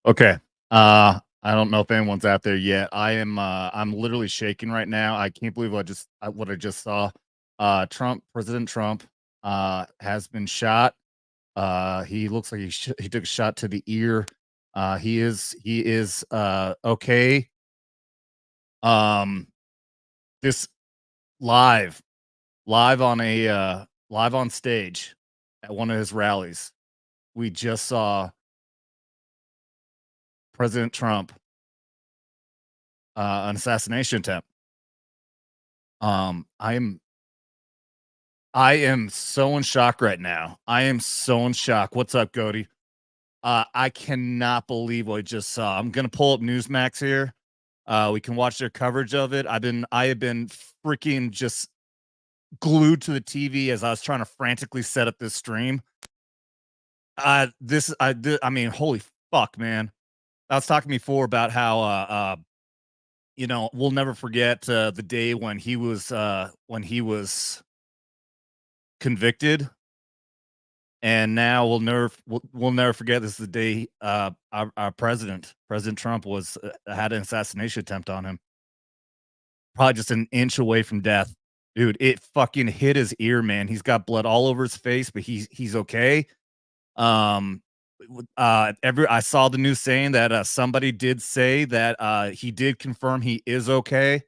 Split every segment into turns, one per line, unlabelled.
Okay. I don't know if anyone's out there yet. I'm literally shaking right now. I can't believe what I just saw. President Trump has been shot. He looks like he took a shot to the ear. He is okay. Um this live live on stage at one of his rallies. We just saw President Trump an assassination attempt. Um, I am I am so in shock right now. I am so in shock. What's up, Cody? I cannot believe what I just saw. I'm gonna pull up Newsmax here. We can watch their coverage of it. I have been freaking just glued to the TV as I was trying to frantically set up this stream. I mean, holy fuck, man. I was talking before about how we'll never forget the day when he was convicted, and now we'll never forget this is the day our President Trump was had an assassination attempt on him, probably just an inch away from death. Dude, it fucking hit his ear, man. He's got blood all over his face, but he's okay. Um, I saw the news saying that somebody did say that he did confirm he is okay.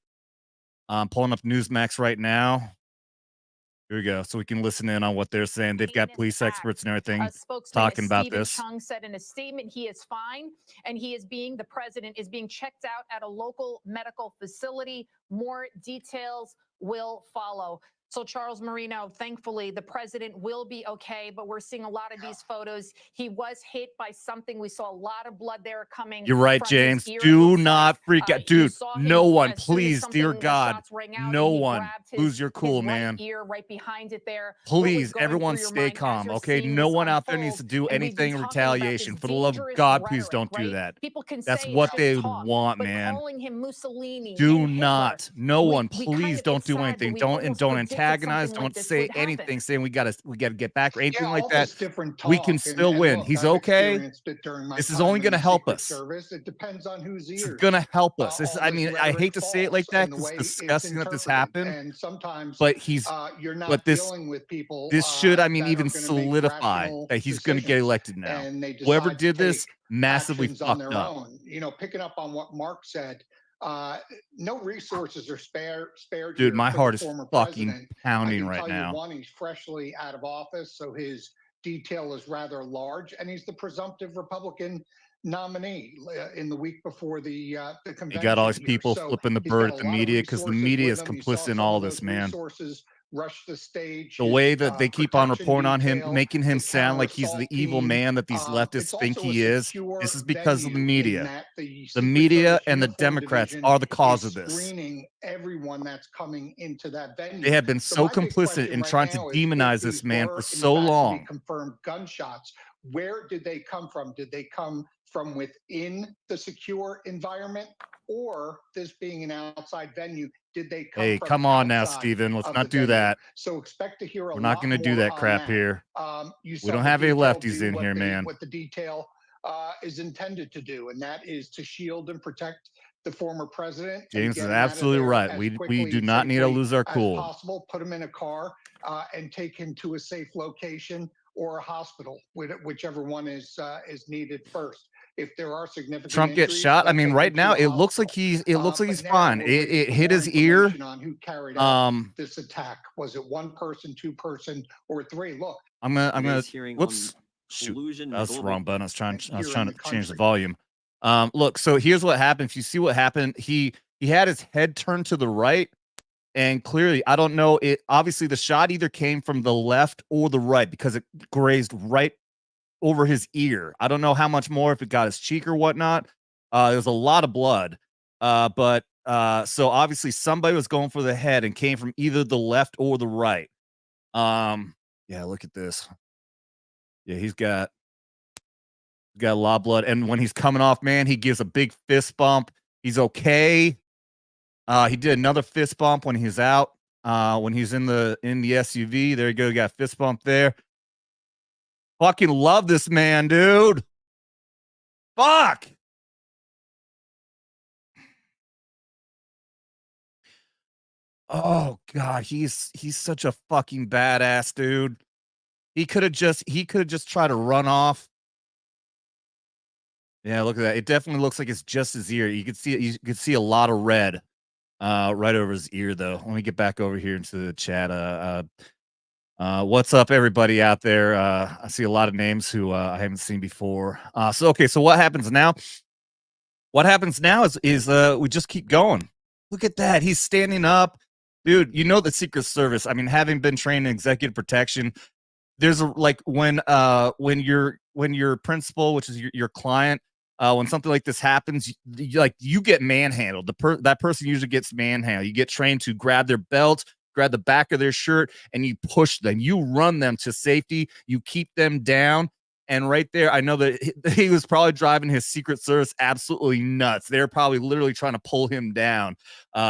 I'm pulling up Newsmax right now. Here we go, so we can listen in on what they're saying. They've got police experts and everything talking about
Stephen
this.
Chung said in a statement he is fine and the president is being checked out at a local medical facility. More details will follow. So Charles Marino, thankfully, the president will be okay, but we're seeing a lot of these photos. He was hit by something. We saw a lot of blood there coming.
You're right, James. Do not freak out. Dude, no one, please, dear God, no one lose your cool, man.
Ear right behind it there.
Please, everyone stay calm, okay? No one out there needs to do anything in retaliation. For the love of God, please don't do that. That's what they would want, man.
Calling him Mussolini,
do not. No one, please don't do anything. Don't antagonize. Don't say anything saying we gotta get back or anything like that. We can still win. He's okay. This is only gonna help us.
It depends on whose ears.
It's gonna help us. I mean, I hate to say it like that because it's disgusting that this happened.
And sometimes,
but
you're not
but this
dealing with people.
This should, I mean, even solidify that he's going to get elected now. Whoever did this massively fucked up.
Own. Picking up on what Mark said, no resources are spared.
Dude, my heart is fucking pounding right now.
One, he's freshly out of office, so his detail is rather large, and he's the presumptive Republican nominee in the week before the convention.
You got all these people flipping the bird at the media because the media is complicit in all this, man.
Rush the stage.
The way that they keep on reporting on him, making him sound like he's the evil man that these leftists think he is. This is because of the media. The media and the Democrats are the cause of this.
Everyone that's coming into that venue.
They have been so complicit in trying to demonize this man for so long.
Confirmed gunshots. Where did they come from? Did they come from within the secure environment, or this being an outside venue? Did they come
Hey, come on now, Steven. Let's not do that.
So expect to hear
We're not going to do that crap here. We don't have any lefties in here, man.
What the detail is intended to do, and that is to shield and protect the former president.
James is absolutely right. We do not need to lose our cool.
Possible, put him in a car and take him to a safe location or a hospital, whichever one is needed first. If there are significant
Trump gets shot, I mean, right now it looks like he's fine. It hit his ear.
On who carried out this attack? Was it one person, two person, or three? Look,
I'm gonna. Whoops, shoot, that's the wrong button. I was trying to change the volume. Look, so here's what happened. If you see what happened, he had his head turned to the right, and clearly, I don't know. It obviously the shot either came from the left or the right because it grazed right over his ear. I don't know how much more, if it got his cheek or whatnot. There's a lot of blood. So obviously somebody was going for the head and came from either the left or the right. Yeah, look at this. Yeah, he's got a lot of blood. And when he's coming off, man, he gives a big fist bump. He's okay. He did another fist bump when he's out. When he's in the SUV. There you go. Got a fist bump there. Fucking love this man, dude. Fuck. Oh God, he's such a fucking badass dude. He could have just tried to run off. Yeah, look at that. It definitely looks like it's just his ear. You could see a lot of red right over his ear though. Let me get back over here into the chat. What's up, everybody out there? I see a lot of names who I haven't seen before. So what happens now? What happens now is we just keep going. Look at that. He's standing up. Dude, you know the Secret Service. I mean, having been trained in executive protection, there's like when your principal, which is your client, when something like this happens, you get manhandled. That person usually gets manhandled. You get trained to grab their belt, grab the back of their shirt, and you push them. You run them to safety. You keep them down. And right there, I know that he was probably driving his Secret Service absolutely nuts. They're probably literally trying to pull him down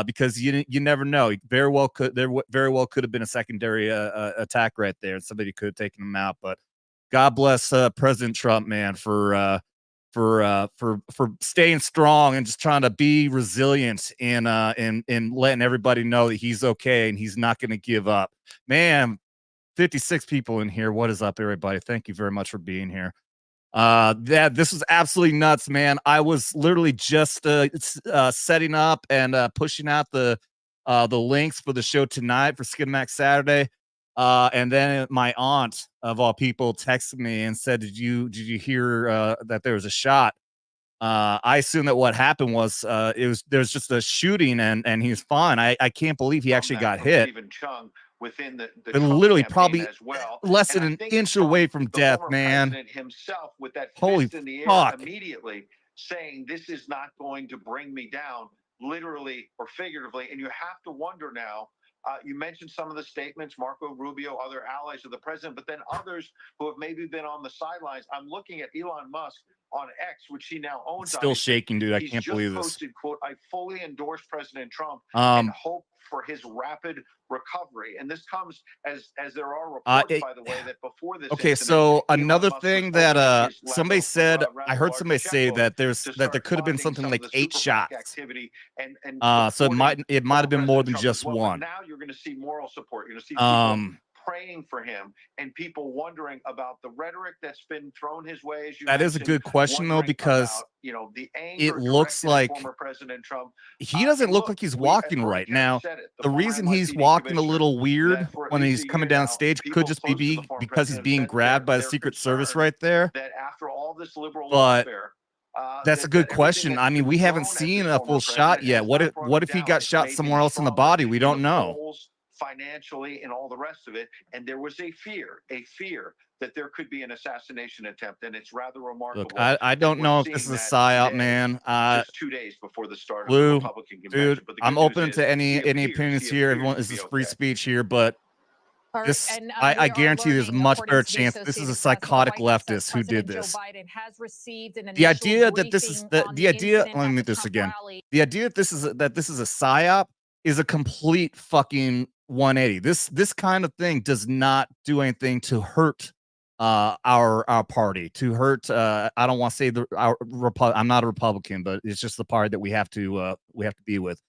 because you never know. There very well could have been a secondary attack right there. Somebody could have taken him out. But God bless President Trump, man, for staying strong and just trying to be resilient and letting everybody know that he's okay and he's not going to give up, man. 56 people in here. What is up, everybody? Thank you very much for being here. This was absolutely nuts, man. I was literally just setting up and pushing out the links for the show tonight for Skin Max Saturday. And then my aunt, of all people, texted me and said, "Did you hear that there was a shot?" I assume that what happened was there's just a shooting and he's fine. I can't believe he actually got hit.
Within the
literally probably
as well,
less than an inch away from death, man.
Himself with that
holy
fist in the
fuck.
air immediately saying, "This is not going to bring me down," literally or figuratively. And you have to wonder now. You mentioned some of the statements, Marco Rubio, other allies of the president, but then others who have maybe been on the sidelines. I'm looking at Elon Musk on X, which he now owns.
It's still shaking, dude. I can't believe this.
Posted, quote, "I fully endorse President Trump and hope for his rapid recovery." And this comes as there are reports, by the way, that before this.
Okay, so another thing that somebody said, I heard somebody say that there could have been something like 8 shots.
Activity and
so it might have been more than just one.
Now you're going to see moral support. You're going to see people praying for him and people wondering about the rhetoric that's been thrown his way. As you
that is a good question, though, because
about, the
it looks like
former President Trump.
He doesn't look like he's walking right now. The reason he's walking a little weird when he's coming down stage could just be because he's being grabbed by the Secret Service right there.
That after all this liberal
but
warfare,
that's a good question. I mean, we haven't seen a full shot yet. What if he got shot somewhere else in the body? We don't know.
Financially and all the rest of it, and there was a fear that there could be an assassination attempt, and it's rather remarkable.
Look, I don't know if this is a psyop, man.
Just 2 days before the start of
Blue,
the Republican convention.
dude,
But
I'm open to any opinions here. Everyone, this is free speech here, but this, I guarantee you there's a much better chance this is a psychotic leftist who did this. The idea that this is the idea. Let me make this again. The idea that this is a psyop is a complete fucking 180. This kind of thing does not do anything to hurt our party, to hurt I don't want to say I'm not a Republican, but it's just the party that we have to be with.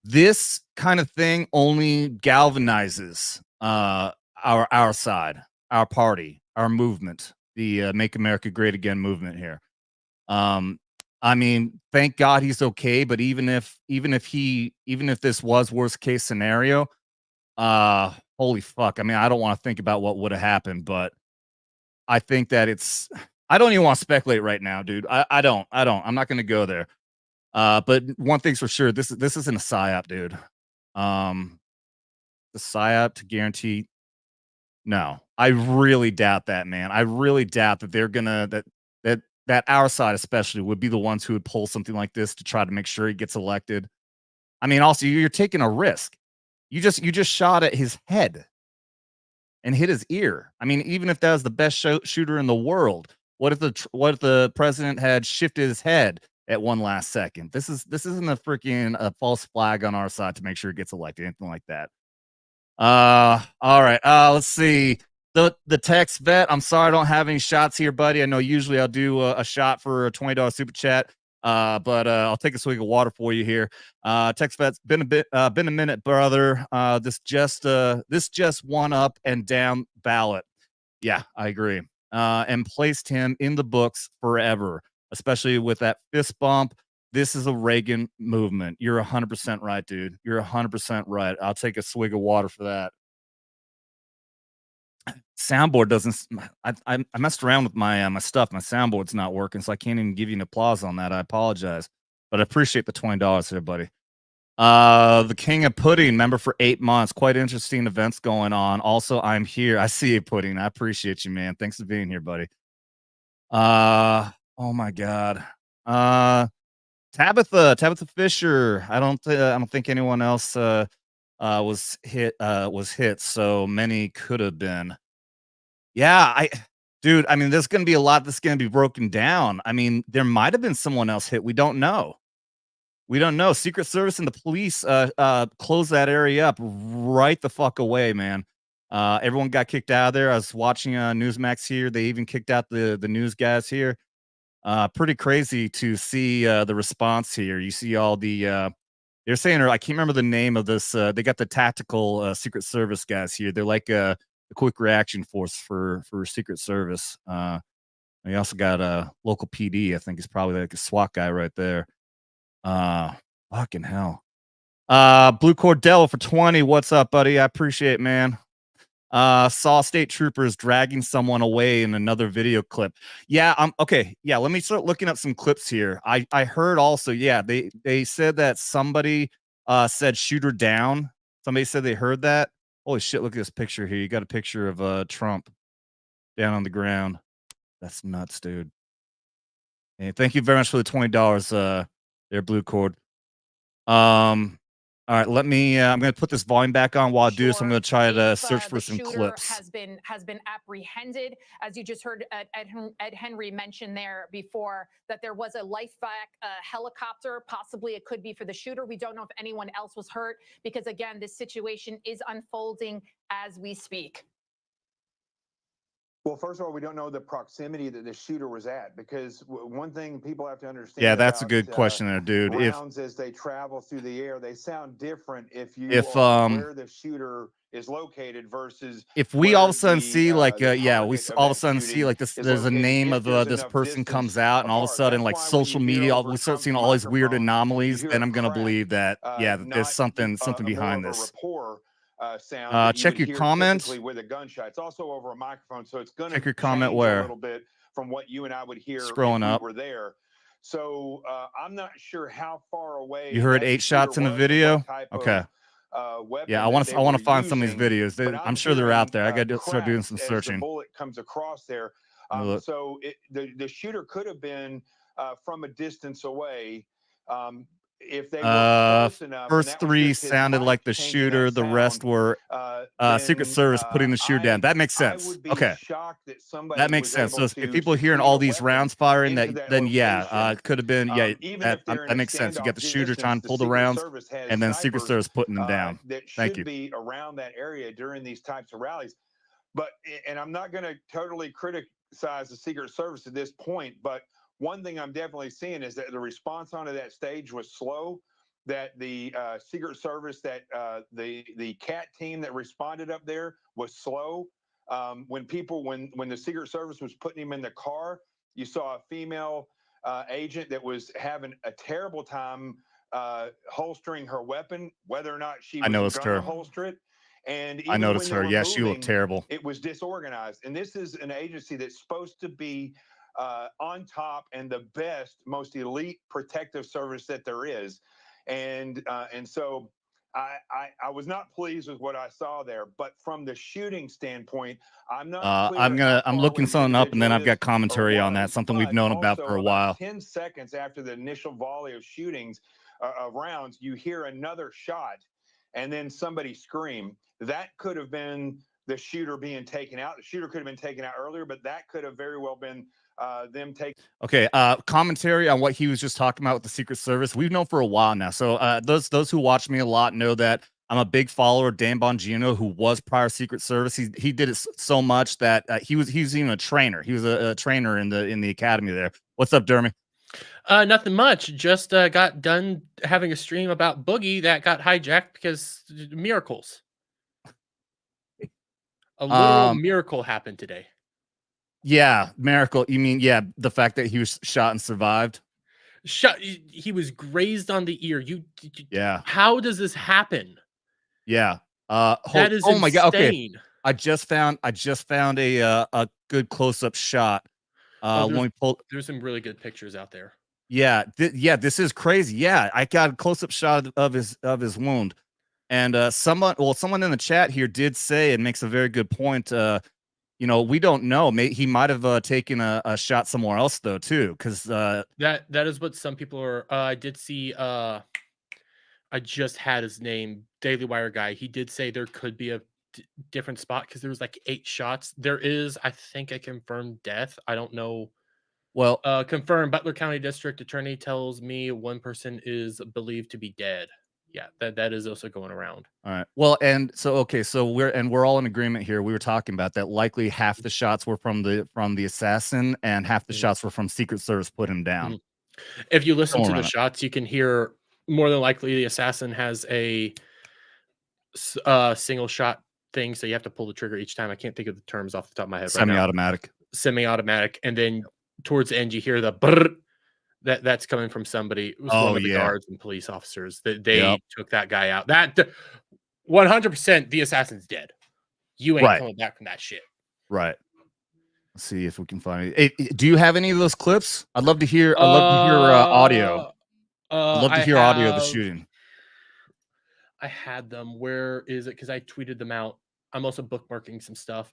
This kind of thing only galvanizes our side, our party, our movement, the Make America Great Again movement here. I mean, thank God he's okay, but even if this was worst case scenario, holy fuck. I mean, I don't want to think about what would have happened, but I think that I don't even want to speculate right now, dude. I don't. I'm not going to go there. But one thing's for sure, this isn't a psyop, dude. The psyop to guarantee. No, I really doubt that, man. I really doubt that they're gonna that our side especially would be the ones who would pull something like this to try to make sure he gets elected. I mean, also you're taking a risk. You just shot at his head and hit his ear. I mean, even if that was the best shooter in the world, what if the president had shifted his head at one last second? This isn't a freaking false flag on our side to make sure it gets elected, anything like that. All right. Let's see. The text vet. I'm sorry I don't have any shots here, buddy. I know usually I'll do a shot for a $20 super chat. But I'll take a swig of water for you here. Text vet's been a minute, brother. This just one up and down ballot. Yeah, I agree. And placed him in the books forever, especially with that fist bump. This is a Reagan movement. You're 100% right, dude. You're 100% right. I'll take a swig of water for that. Soundboard doesn't. I messed around with my my stuff. My soundboard's not working, so I can't even give you an applause on that. I apologize, but I appreciate the $20 here, buddy. The King of Pudding, member for 8 months. Quite interesting events going on. Also, I'm here. I see you, Pudding. I appreciate you, man. Thanks for being here, buddy. Oh my God. Tabitha Fisher. I don't think anyone else was hit. So many could have been. Yeah, dude, I mean, there's gonna be a lot that's gonna be broken down. I mean, there might have been someone else hit. We don't know. We don't know. Secret Service and the police closed that area up right the fuck away, man. Everyone got kicked out of there. I was watching Newsmax here. They even kicked out the news guys here. Pretty crazy to see the response here. You see all the they're saying, or I can't remember the name of this. They got the tactical Secret Service guys here. They're like a quick reaction force for Secret Service. We also got a local PD. I think is probably like a SWAT guy right there. Fucking hell. Blue Cordell for 20. What's up, buddy? I appreciate it, man. Saw state troopers dragging someone away in another video clip. Yeah, okay. Yeah, let me start looking up some clips here. I heard also, yeah, they said that somebody said shoot her down. Somebody said they heard that. Holy shit, look at this picture here. You got a picture of Trump down on the ground. That's nuts, dude. Hey, thank you very much for the $20 there, Blue Cord. All right, let me I'm going to put this volume back on while I do this. I'm going to try to search for some clips.
Has been apprehended, as you just heard Ed Henry mention there before, that there was a life-back helicopter. Possibly it could be for the shooter. We don't know if anyone else was hurt, because again, this situation is unfolding as we speak.
Well, first of all, we don't know the proximity that the shooter was at, because one thing people have to understand.
Yeah, that's a good question there, dude.
Rounds as they travel through the air, they sound different if are where the shooter is located versus
if we all of a sudden see like we all of a sudden see like this, there's a name of this person comes out, and all of a sudden like social media, we start seeing all these weird anomalies, then I'm gonna believe that there's something behind this.
Sound
check your comments
with a gunshot. It's also over a microphone, so it's going to
check your comment
a
where
little bit from what you and I would hear
scrolling
if
up.
we were there. So I'm not sure how far away.
You heard 8 shots in the video. Okay. Yeah, I want to find some of these videos. I'm sure they're out there. I got to start doing some searching.
The bullet comes across there. So the shooter could have been from a distance away. If they were close enough,
first 3 sounded like the shooter, the rest were Secret Service putting the shooter down. That makes sense. Okay, that makes sense. So if people are hearing all these rounds firing, then yeah, it could have been that makes sense. You got the shooter trying to pull the rounds, and then Secret Service putting them down. Thank you.
Be around that area during these types of rallies, and I'm not going to totally criticize the Secret Service at this point, but one thing I'm definitely seeing is that the response onto that stage was slow, that the Secret Service, that the CAT team that responded up there was slow. When the Secret Service was putting him in the car, you saw a female agent that was having a terrible time holstering her weapon, whether or not she was going to holster it. And even
I noticed her. Yeah, she looked terrible.
It was disorganized. And this is an agency that's supposed to be on top and the best, most elite protective service that there is. And so I was not pleased with what I saw there, but from the shooting standpoint, I'm not
I'm looking something up, and then I've got commentary on that, something we've known about for a while.
10 seconds after the initial volley of shootings of rounds, you hear another shot and then somebody scream. That could have been the shooter being taken out. The shooter could have been taken out earlier, but that could have very well been them take.
Okay, commentary on what he was just talking about with the Secret Service. We've known for a while now. So those who watch me a lot know that I'm a big follower of Dan Bongino, who was prior Secret Service. He did it so much that he was even a trainer. He was a trainer in the academy there. What's up, Dermy?
Nothing much. Just got done having a stream about Boogie that got hijacked because miracles. A literal miracle happened today.
Yeah, miracle. You mean, yeah, the fact that he was shot and survived?
He was grazed on the ear.
Yeah.
How does this happen?
Yeah.
That is
oh my god. Okay.
insane.
I just found a good close-up shot. When we pulled,
there's some really good pictures out there.
Yeah, this is crazy. Yeah, I got a close-up shot of his wound. And someone in the chat here did say, and makes a very good point, you know, we don't know. He might have taken a shot somewhere else though too, because
that is what some people are. I did see. I just had his name, Daily Wire guy. He did say there could be a different spot because there was like 8 shots. There is, I think, a confirmed death. I don't know.
Well,
confirmed. Butler County District Attorney tells me one person is believed to be dead. Yeah, that is also going around.
All right. Well, and so okay, so we're all in agreement here. We were talking about that. Likely half the shots were from the assassin, and half the shots were from Secret Service put him down.
If you listen to the shots, you can hear more than likely the assassin has a single shot thing, so you have to pull the trigger each time. I can't think of the terms off the top of my head.
Semi-automatic.
Semi-automatic, and then towards the end you hear the brrr. That's coming from somebody. It was one of the guards and police officers that they took that guy out. That 100% the assassin's dead. You ain't coming back from that shit.
Right. Let's see if we can find it. Hey, do you have any of those clips? I'd love to hear. I'd love to hear audio. I'd love to hear audio of the shooting.
I had them. Where is it? Because I tweeted them out. I'm also bookmarking some stuff.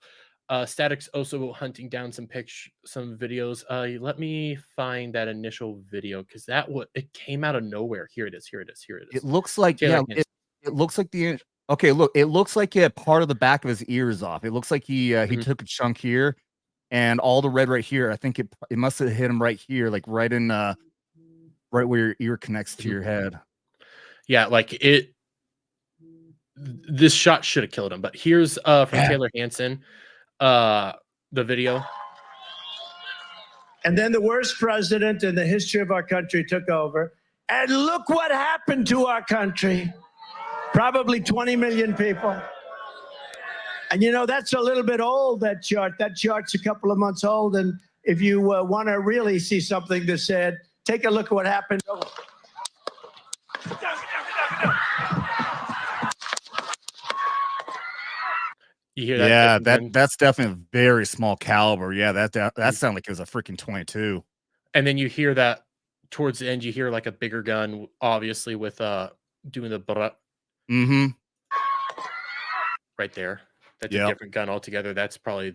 Static's also hunting down some videos. Let me find that initial video because it came out of nowhere. Here it is.
It looks like it looks like it looks like part of the back of his ear is off. It looks like he took a chunk here, and all the red right here. I think it must have hit him right here, like right where your ear connects to your head.
Yeah, like it. This shot should have killed him. But here's from Taylor Hansen. The video.
And then the worst president in the history of our country took over. And look what happened to our country. Probably 20 million people. And you know, that's a little bit old, that chart. That chart's a couple of months old. And if you want to really see something that's said, take a look at what happened.
You hear that?
Yeah, that's definitely a very small caliber. Yeah, that sounded like it was a freaking 22.
And then you hear that towards the end, you hear like a bigger gun, obviously with doing the right there. That's a different gun altogether. That's probably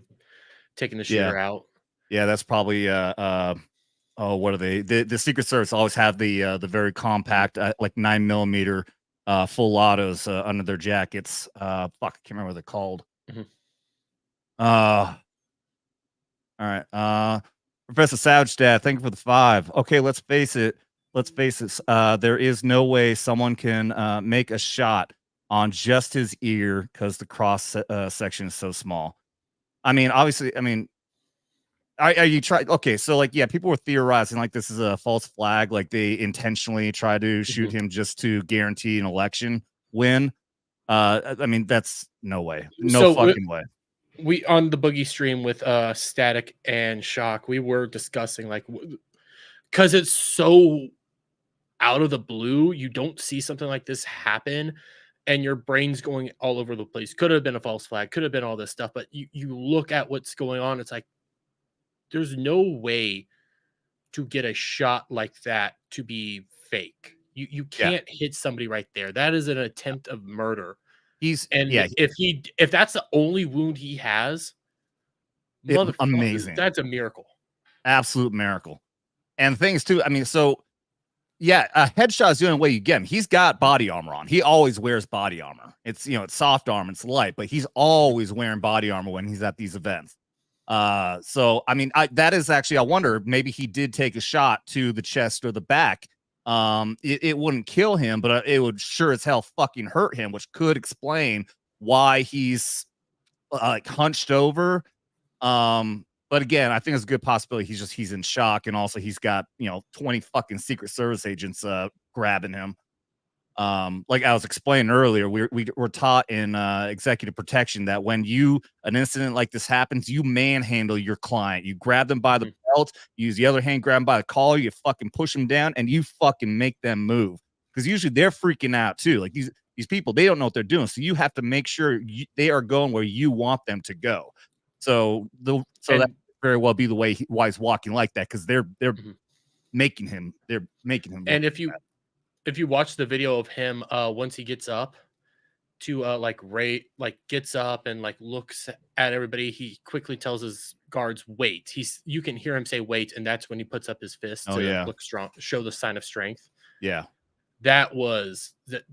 taking the shooter out.
Yeah, that's probably what are they? The Secret Service always have the very compact like 9mm full autos under their jackets. Fuck, I can't remember what they're called. All right. Professor Savage Dad, thank you for the 5. Okay, let's face it. There is no way someone can make a shot on just his ear because the cross section is so small. I mean, obviously, are you try? Okay, so like, yeah, people were theorizing like this is a false flag, like they intentionally try to shoot him just to guarantee an election win. I mean, that's no way, fucking way.
We on the Boogie stream with Static and Shock, we were discussing like, because it's so out of the blue, you don't see something like this happen, and your brain's going all over the place. Could have been a false flag, could have been all this stuff, but you look at what's going on, it's like there's no way to get a shot like that to be fake. You can't hit somebody right there. That is an attempt of murder. If that's the only wound he has,
amazing.
That's a miracle.
Absolute miracle. And things too, a headshot is the only way you get him. He's got body armor on. He always wears body armor. It's it's soft arm, it's light, but he's always wearing body armor when he's at these events. So that is actually, I wonder, maybe he did take a shot to the chest or the back, it wouldn't kill him, but it would sure as hell fucking hurt him, which could explain why he's like hunched over. But again, I think it's a good possibility he's in shock, and also he's got 20 fucking Secret Service agents grabbing him. Like I was explaining earlier, we're taught in executive protection that when an incident like this happens, you manhandle your client. You grab them by the belt, you use the other hand, grab them by the collar, you fucking push them down, and you fucking make them move. Because usually they're freaking out too. Like these people, they don't know what they're doing. So you have to make sure they are going where you want them to go. So that very well be the way why he's walking like that, because they're making him. They're making him.
And if you watch the video of him once he gets up to gets up and like looks at everybody, he quickly tells his guards wait. You can hear him say wait, and that's when he puts up his fist to look strong, show the sign of strength.
Yeah.
That was that.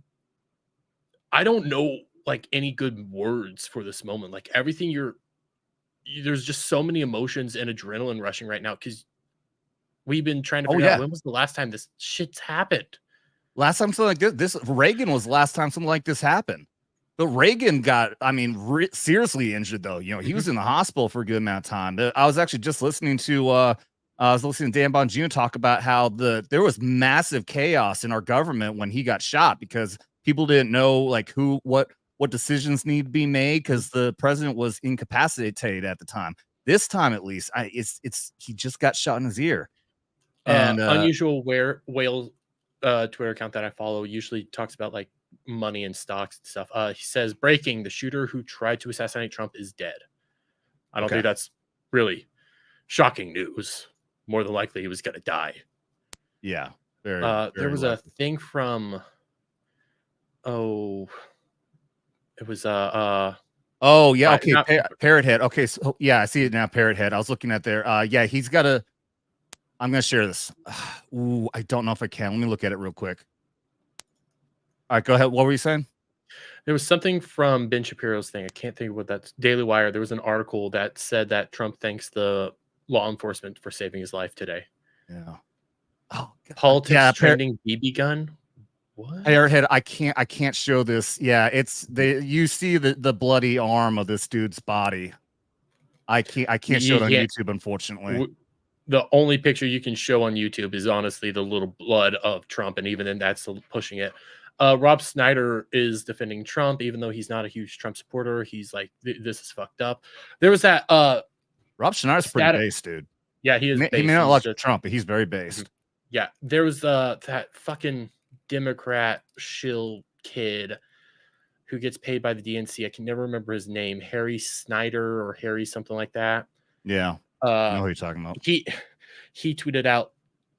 I don't know like any good words for this moment. Like everything there's just so many emotions and adrenaline rushing right now, because we've been trying to figure out when was the last time this shit's happened.
Last time something like this Reagan was the last time something like this happened. But Reagan got, seriously injured though. He was in the hospital for a good amount of time. I was actually just listening to Dan Bongino talk about how there was massive chaos in our government when he got shot, because people didn't know like what decisions need to be made, because the president was incapacitated at the time. This time, at least, he just got shot in his ear. And
Unusual Whale Twitter account that I follow usually talks about like money and stocks and stuff. He says, breaking: the shooter who tried to assassinate Trump is dead. I don't think that's really shocking news. More than likely, he was going to die.
Yeah. Very
there was
likely.
a thing from, it was
oh yeah, okay, Parrot Head. Okay, so yeah, I see it now. Parrot Head. I was looking at there. Yeah, he's got a. I'm gonna share this. Ooh, I don't know if I can. Let me look at it real quick. All right, go ahead. What were you saying?
There was something from Ben Shapiro's thing. I can't think of what that's. Daily Wire. There was an article that said that Trump thanks the law enforcement for saving his life today.
Yeah. Oh, God.
Politics trending BB gun. What?
Airhead, I can't show this. Yeah, you see the bloody arm of this dude's body. I can't show it on YouTube, unfortunately.
The only picture you can show on YouTube is honestly the little blood of Trump, and even then that's pushing it. Rob Snyder is defending Trump, even though he's not a huge Trump supporter. He's like, this is fucked up. There was that
Rob Schneider's pretty based, dude.
Yeah, he is.
He may not like Trump, but he's very based.
Yeah, there was that fucking Democrat shill kid who gets paid by the DNC. I can never remember his name. Harry Snyder or Harry something like that.
Yeah, I know who you're talking about.
He tweeted out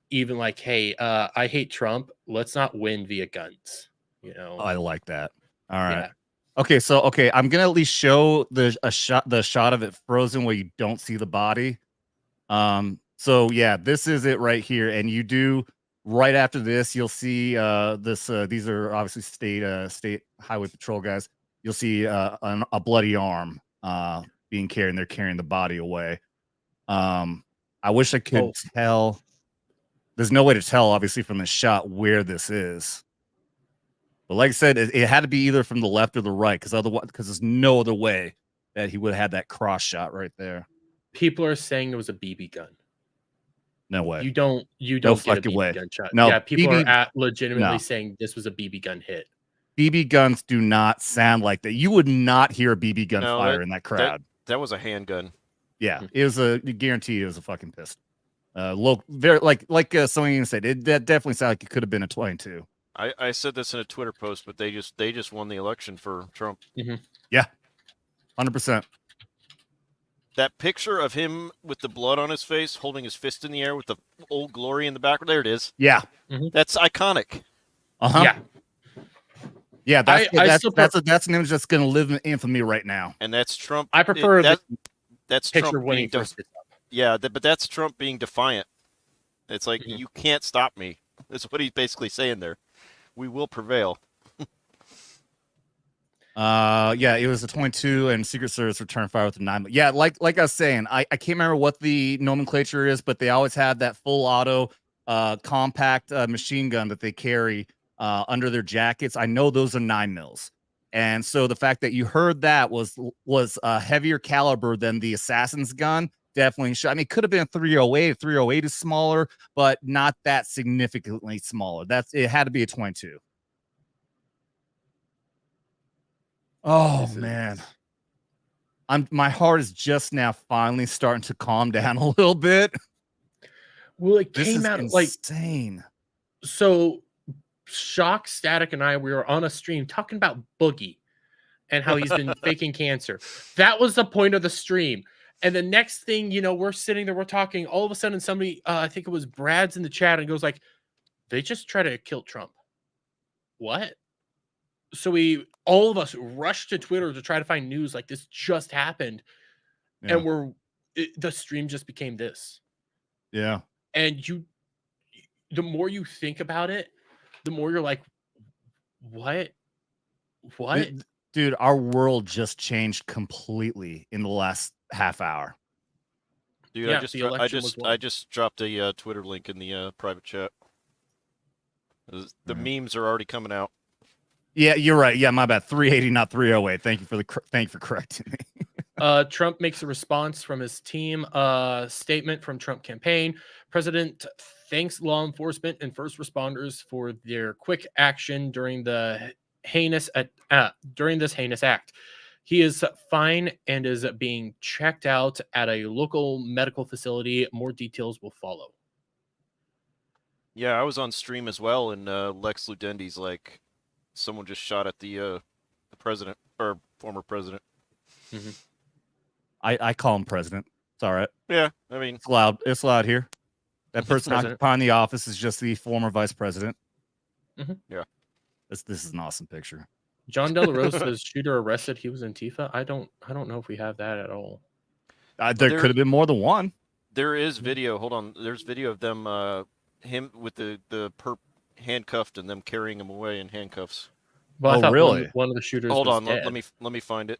even like, "Hey, I hate Trump. Let's not win via guns."
Oh, I like that. All right. Yeah. Okay, I'm gonna at least show the shot of it frozen where you don't see the body. So yeah, this is it right here, and you do right after this, you'll see this. These are obviously state highway patrol guys. You'll see a bloody arm being carried, and they're carrying the body away. I wish I could tell. There's no way to tell, obviously, from the shot where this is. But like I said, it had to be either from the left or the right, because there's no other way that he would have had that cross shot right there.
People are saying it was a BB gun.
No way.
You don't
no
get a
fucking
BB
way.
gun shot.
No,
yeah, people are legitimately saying this was a BB gun hit.
BB guns do not sound like that. You would not hear a BB gun fire in that crowd.
That was a handgun.
Yeah, it was guarantee it was a fucking pistol. Very like someone said, that definitely sounded like it could have been a 22.
I said this in a Twitter post, but they just won the election for Trump.
Mm-hmm.
Yeah, 100%.
That picture of him with the blood on his face, holding his fist in the air with the Old Glory in the background. There it is.
Yeah,
that's iconic.
Yeah, yeah. That's an image that's going to live in infamy right now.
And that's Trump.
I prefer
that's
picture
Trump
when he
being
first gets up.
Yeah, but that's Trump being defiant. It's like you can't stop me. That's what he's basically saying there. We will prevail.
Yeah, it was a 22, and Secret Service returned fire with a 9. Yeah, like I was saying, I can't remember what the nomenclature is, but they always had that full auto compact machine gun that they carry under their jackets. I know those are 9 mils. And so the fact that you heard that was a heavier caliber than the assassin's gun definitely shot. I mean, it could have been a 308. 308 is smaller, but not that significantly smaller. It had to be a 22. Oh man. My heart is just now finally starting to calm down a little bit.
Well, it
This
came
is
out
insane.
like so. Shock, Static, and I, we were on a stream talking about Boogie and how he's been faking cancer. That was the point of the stream. And the next thing, you know, we're sitting there, we're talking. All of a sudden, somebody, I think it was Brad's in the chat, and goes like, "They just try to kill Trump." What? So all of us rushed to Twitter to try to find news like this just happened, and the stream just became this.
Yeah.
And the more you think about it, the more you're like, what?
Dude, our world just changed completely in the last half hour.
Dude,
Yeah,
I just dropped a Twitter link in the private chat. The memes are already coming out.
Yeah, you're right. Yeah, my bad. 380, not 308. Thank you for correcting me.
Trump makes a response from his team. Statement from Trump campaign. President thanks law enforcement and first responders for their quick action during this heinous act. He is fine and is being checked out at a local medical facility. More details will follow.
Yeah, I was on stream as well, and Lex Ludendi's like, someone just shot at the president or former president.
Mm-hmm.
I call him president. It's all right.
Yeah, I mean,
it's loud. It's loud here. That person occupying the office is just the former vice president.
Mm-hmm.
Yeah,
this is an awesome picture.
John De La Rose says shooter arrested. He was Antifa. I don't know if we have that at all.
There could have been more than one.
There is video. Hold on. There's video of them, him with the perp handcuffed and them carrying him away in handcuffs.
Well, I thought
really?
One of the shooters.
Hold
was
on.
dead.
Let me find it.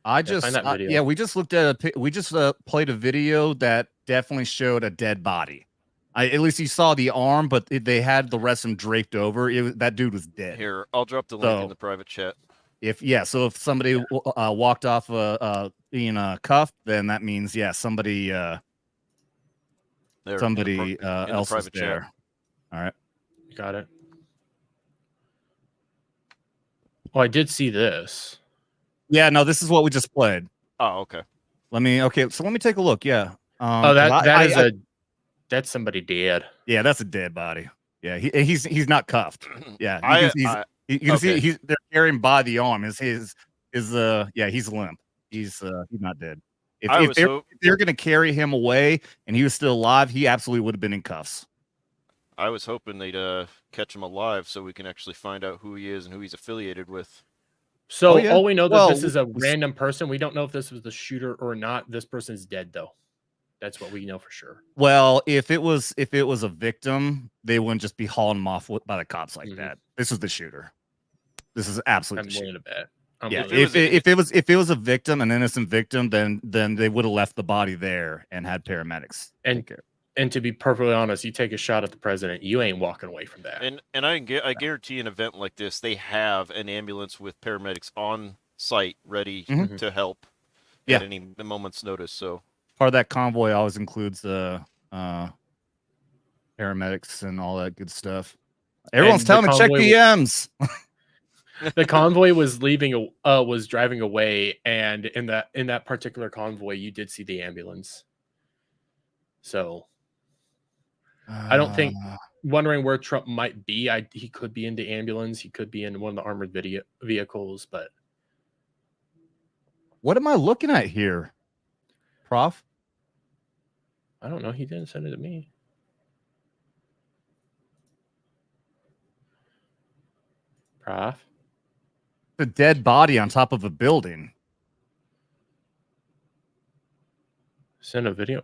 We just looked at we just played a video that definitely showed a dead body. At least you saw the arm, but they had the rest of him draped over. That dude was dead.
Here, I'll drop the link in the private chat.
So if somebody walked off being cuffed, then that means somebody else is there.
Chat.
All right,
got it. Oh, I did see this.
Yeah, no, this is what we just played.
Oh, okay.
So let me take a look. Yeah.
That's somebody dead.
Yeah, that's a dead body. Yeah, he's not cuffed. Yeah, you can see they're carrying by the arm. He's limp. He's not dead. If they're gonna carry him away and he was still alive, he absolutely would have been in cuffs.
I was hoping they'd catch him alive so we can actually find out who he is and who he's affiliated with.
So all we know that this is a random person. We don't know if this was the shooter or not. This person's dead though. That's what we know for sure.
Well, if it was a victim, they wouldn't just be hauling him off by the cops like that. This is the shooter. This is absolutely.
I'm willing to bet.
If it was a victim, an innocent victim, then they would have left the body there and had paramedics.
And to be perfectly honest, you take a shot at the president, you ain't walking away from that.
And I guarantee an event like this, they have an ambulance with paramedics on site ready to help at any moment's notice. So
part of that convoy always includes paramedics and all that good stuff. Everyone's telling me check DMs.
The convoy was driving away, and in that particular convoy, you did see the ambulance. So I don't think wondering where Trump might be. He could be in the ambulance. He could be in one of the armored vehicles. But
what am I looking at here, Prof?
I don't know. He didn't send it to me. Prof?
The dead body on top of a building.
Send a video.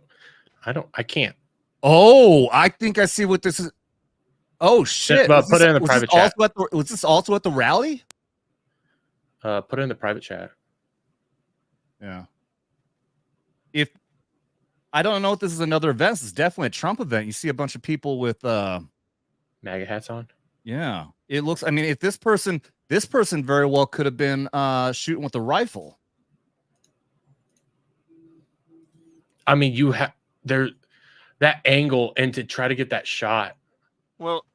I can't.
Oh, I think I see what this is. Oh shit!
Put it in the private chat.
Was this also at the rally?
Put it in the private chat.
Yeah. I don't know if this is another event. This is definitely a Trump event. You see a bunch of people with
MAGA hats on.
Yeah, it looks. I mean, if this person very well could have been shooting with a rifle.
I mean, you have there that angle and to try to get that shot.
Well,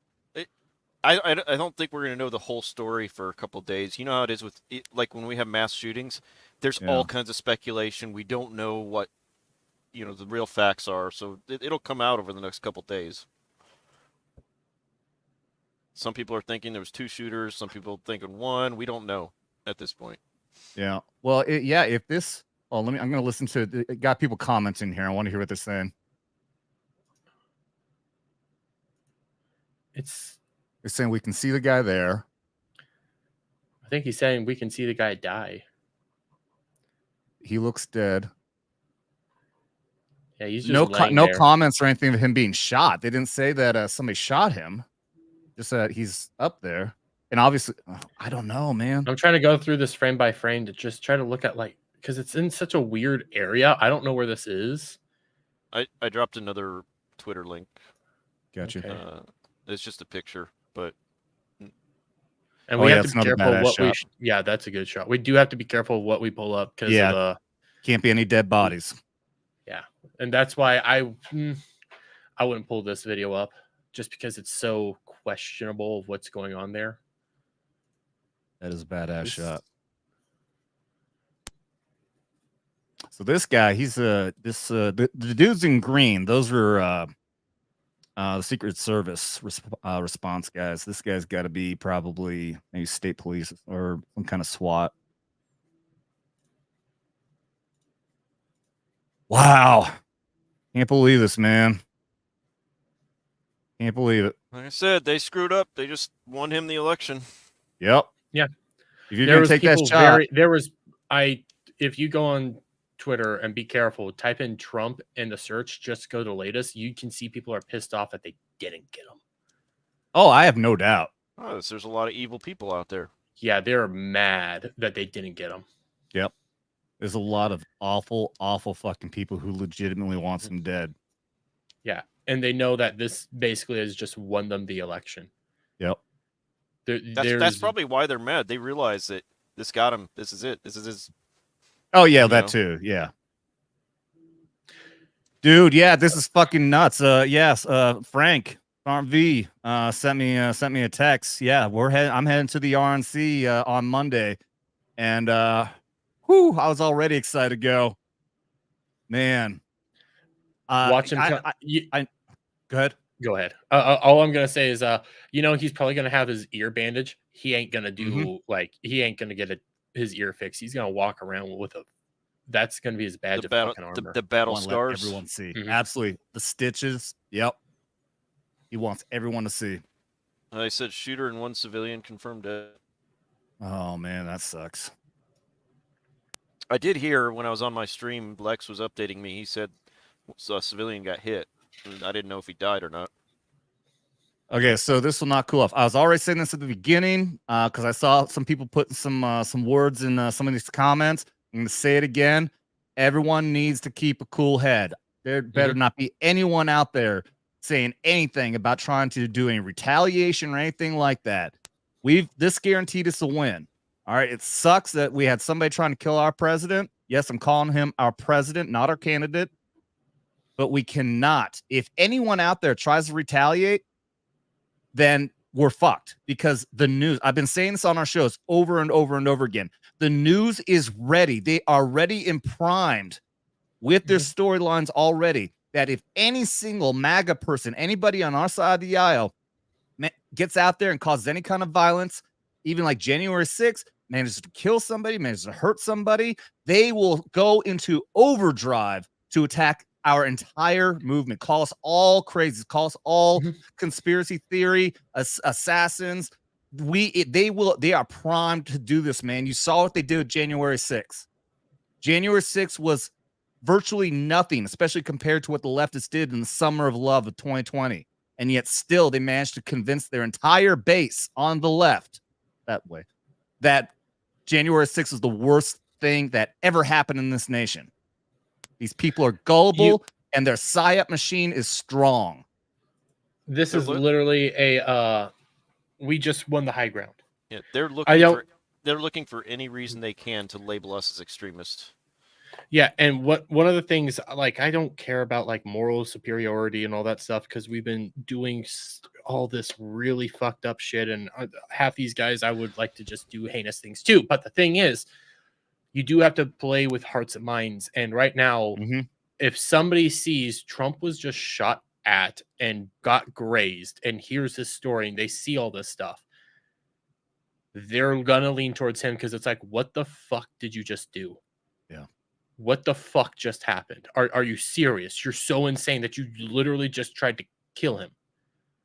I don't think we're going to know the whole story for a couple of days. You know how it is with like when we have mass shootings, there's all kinds of speculation. We don't know what the real facts are, so it'll come out over the next couple of days. Some people are thinking there was 2 shooters. Some people thinking 1. We don't know at this point.
Yeah. Well, if this. Oh, I'm going to listen to it. Got people commenting here. I want to hear what they're saying. They're saying we can see the guy there.
I think he's saying we can see the guy die.
He looks dead.
Yeah, he's just
no comments or anything of him being shot. They didn't say that somebody shot him. Just that he's up there. And obviously, I don't know, man.
I'm trying to go through this frame by frame to just try to look at because it's in such a weird area. I don't know where this is.
I dropped another Twitter link.
Gotcha.
Okay.
It's just a picture, but.
And we have to be careful what we. Yeah, that's a good shot. We do have to be careful what we pull up because
can't be any dead bodies.
Yeah, and that's why I wouldn't pull this video up just because it's so questionable of what's going on there.
That is a badass shot. So this guy, he's the dudes in green. Those were the Secret Service response guys. This guy's got to be probably maybe state police or some kind of SWAT. Wow. Can't believe this, man. Can't believe it.
Like I said, they screwed up. They just won him the election.
Yep.
Yeah.
If you're going to take that shot.
If you go on Twitter and be careful, type in Trump in the search, just go to latest. You can see people are pissed off that they didn't get him.
Oh, I have no doubt.
Oh, there's a lot of evil people out there.
Yeah, they're mad that they didn't get him.
Yep. There's a lot of awful, awful fucking people who legitimately wants him dead.
Yeah. And they know that this basically has just won them the election.
Yep.
That's probably why they're mad. They realize that this got him. This is it. This is his.
Oh, yeah, that too. Yeah. Dude, yeah, this is fucking nuts. Yes, Frank Farm V sent me a text. Yeah, I'm heading to the RNC on Monday. And I was already excited to go. Man.
Watch him.
Go ahead.
Go ahead. All I'm gonna say is, he's probably gonna have his ear bandage. He ain't gonna do he ain't gonna get his ear fixed. He's gonna walk around with that's gonna be his badge of fucking armor.
The battle scars.
Let everyone see. Absolutely. The stitches. Yep. He wants everyone to see.
I said shooter and 1 civilian confirmed dead.
Oh man, that sucks.
I did hear when I was on my stream, Lex was updating me. He said a civilian got hit. I didn't know if he died or not.
Okay, so this will not cool off. I was already saying this at the beginning because I saw some people putting some words in some of these comments. I'm going to say it again. Everyone needs to keep a cool head. There better not be anyone out there saying anything about trying to do any retaliation or anything like that. This guaranteed us a win. All right, it sucks that we had somebody trying to kill our president. Yes, I'm calling him our president, not our candidate. But we cannot. If anyone out there tries to retaliate, then we're fucked because the news, I've been saying this on our shows over and over and over again. The news is ready. They are ready and primed with their storylines already that if any single MAGA person, anybody on our side of the aisle gets out there and causes any kind of violence, even like January 6th, manages to kill somebody, manages to hurt somebody, they will go into overdrive to attack our entire movement. Call us all crazy. Call us all conspiracy theory assassins. They are primed to do this, man. You saw what they did with January 6th. January 6th was virtually nothing, especially compared to what the leftists did in the summer of love of 2020. And yet still they managed to convince their entire base on the left that way that January 6th was the worst thing that ever happened in this nation. These people are gullible and their psyop machine is strong.
This is literally a we just won the high ground.
Yeah, they're looking for any reason they can to label us as extremists.
Yeah, and one of the things, like, I don't care about like moral superiority and all that stuff because we've been doing all this really fucked up shit, and half these guys I would like to just do heinous things too. But the thing is, you do have to play with hearts and minds. And right now, if somebody sees Trump was just shot at and got grazed, and here's his story, and they see all this stuff, they're gonna lean towards him because it's like, what the fuck did you just do?
Yeah.
What the fuck just happened? Are you serious? You're so insane that you literally just tried to kill him.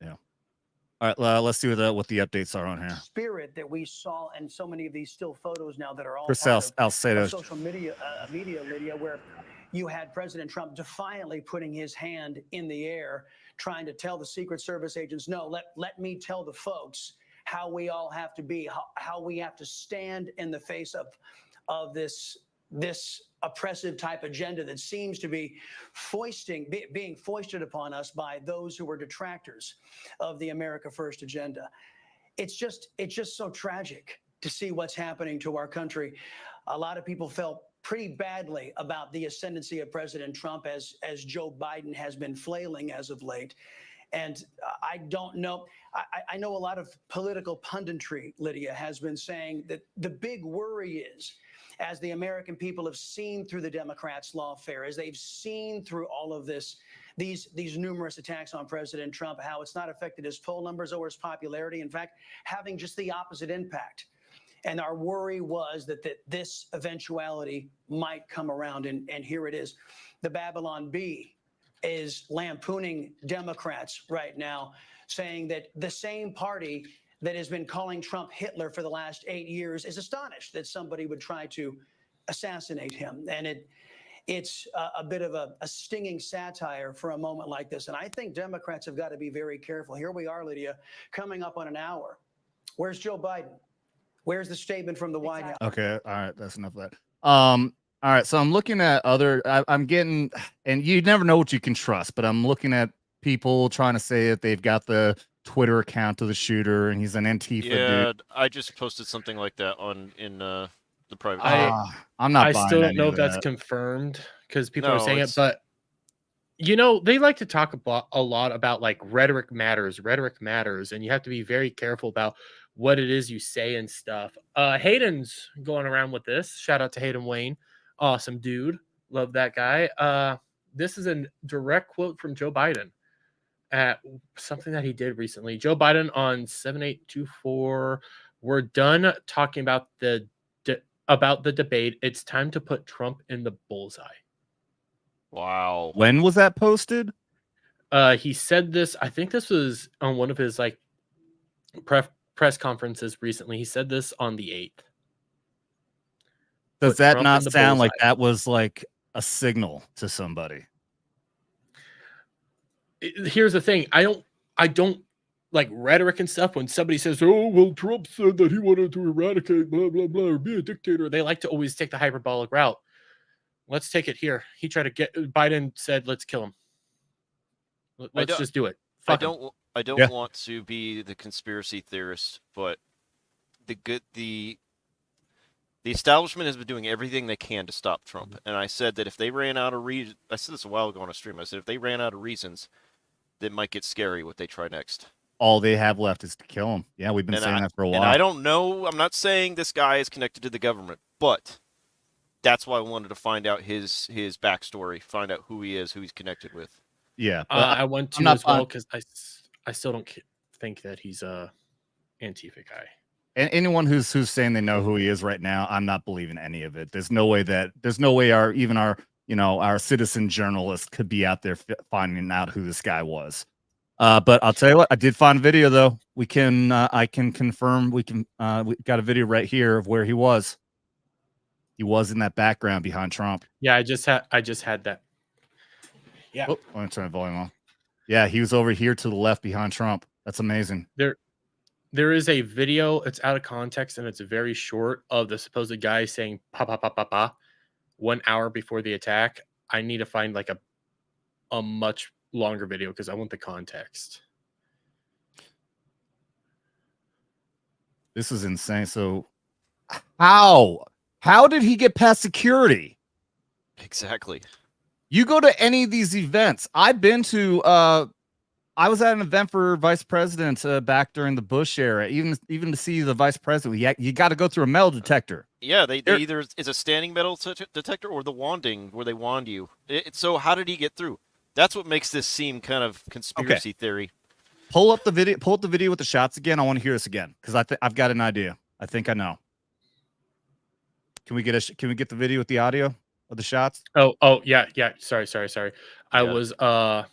Yeah. All right, let's see what the updates are on here.
Spirit that we saw in so many of these still photos now that are all
Chris
part of
Salcedo.
social media, Lydia, where you had President Trump defiantly putting his hand in the air, trying to tell the Secret Service agents, no, let me tell the folks how we all have to be, how we have to stand in the face of this oppressive type agenda that seems to be being foisted upon us by those who are detractors of the America First agenda. It's just so tragic to see what's happening to our country. A lot of people felt pretty badly about the ascendancy of President Trump as Joe Biden has been flailing as of late. And I don't know. I know a lot of political punditry, Lydia, has been saying that the big worry is, as the American people have seen through the Democrats' lawfare, as they've seen through all of this, these numerous attacks on President Trump, how it's not affected his poll numbers or his popularity. In fact, having just the opposite impact. And our worry was that this eventuality might come around. And here it is. The Babylon Bee is lampooning Democrats right now, saying that the same party that has been calling Trump Hitler for the last 8 years is astonished that somebody would try to assassinate him. And it's a bit of a stinging satire for a moment like this. And I think Democrats have got to be very careful. Here we are, Lydia, coming up on an hour. Where's Joe Biden? Where's the statement from the White House?
Okay, all right, that's enough of that. All right, so I'm looking at I'm getting, and you never know what you can trust, but I'm looking at people trying to say that they've got the Twitter account of the shooter and he's an Antifa dude.
I just posted something like that in the private.
I'm not.
I still don't know if that's confirmed because people are saying it, but they like to talk a lot about like rhetoric matters, and you have to be very careful about what it is you say and stuff. Hayden's going around with this. Shout out to Hayden Wayne, awesome dude, love that guy. This is a direct quote from Joe Biden at something that he did recently. Joe Biden on 7824. We're done talking about the debate. It's time to put Trump in the bullseye.
Wow.
When was that posted?
He said this. I think this was on one of his like press conferences recently. He said this on the 8th.
Does that not sound like that was like a signal to somebody?
Here's the thing. I don't like rhetoric and stuff. When somebody says, oh, well, Trump said that he wanted to eradicate blah, blah, blah, or be a dictator, they like to always take the hyperbolic route. Let's take it here. He tried to Biden said, let's kill him. Let's just do it.
I don't want to be the conspiracy theorist, but the establishment has been doing everything they can to stop Trump. And I said that if they ran out of reasons, I said this a while ago on a stream, I said if they ran out of reasons, that might get scary what they try next.
All they have left is to kill him. Yeah, we've been saying that for a while.
And I don't know. I'm not saying this guy is connected to the government, but that's why I wanted to find out his backstory, find out who he is, who he's connected with.
Yeah,
I want to as well because I still don't think that he's a Antifa guy.
And anyone who's saying they know who he is right now, I'm not believing any of it. There's no way our citizen journalists could be out there finding out who this guy was. But I'll tell you what, I did find a video though. I can confirm we got a video right here of where he was. He was in that background behind Trump.
Yeah, I just had that. Yeah.
Oh, let me turn the volume on. Yeah, he was over here to the left behind Trump. That's amazing.
There is a video, it's out of context and it's very short, of the supposed guy saying pa pa pa pa pa 1 hour before the attack. I need to find like a much longer video because I want the context.
This is insane. So how did he get past security?
Exactly.
You go to any of these events. I've been to I was at an event for vice president back during the Bush era. Even to see the vice president, you got to go through a metal detector.
Yeah, they either is a standing metal detector or the wanding where they wand you. So how did he get through? That's what makes this seem kind of conspiracy theory.
Pull up the video. Pull up the video with the shots again. I want to hear this again because I've got an idea. I think I know. Can we get the video with the audio of the shots?
Oh yeah. Sorry. I was I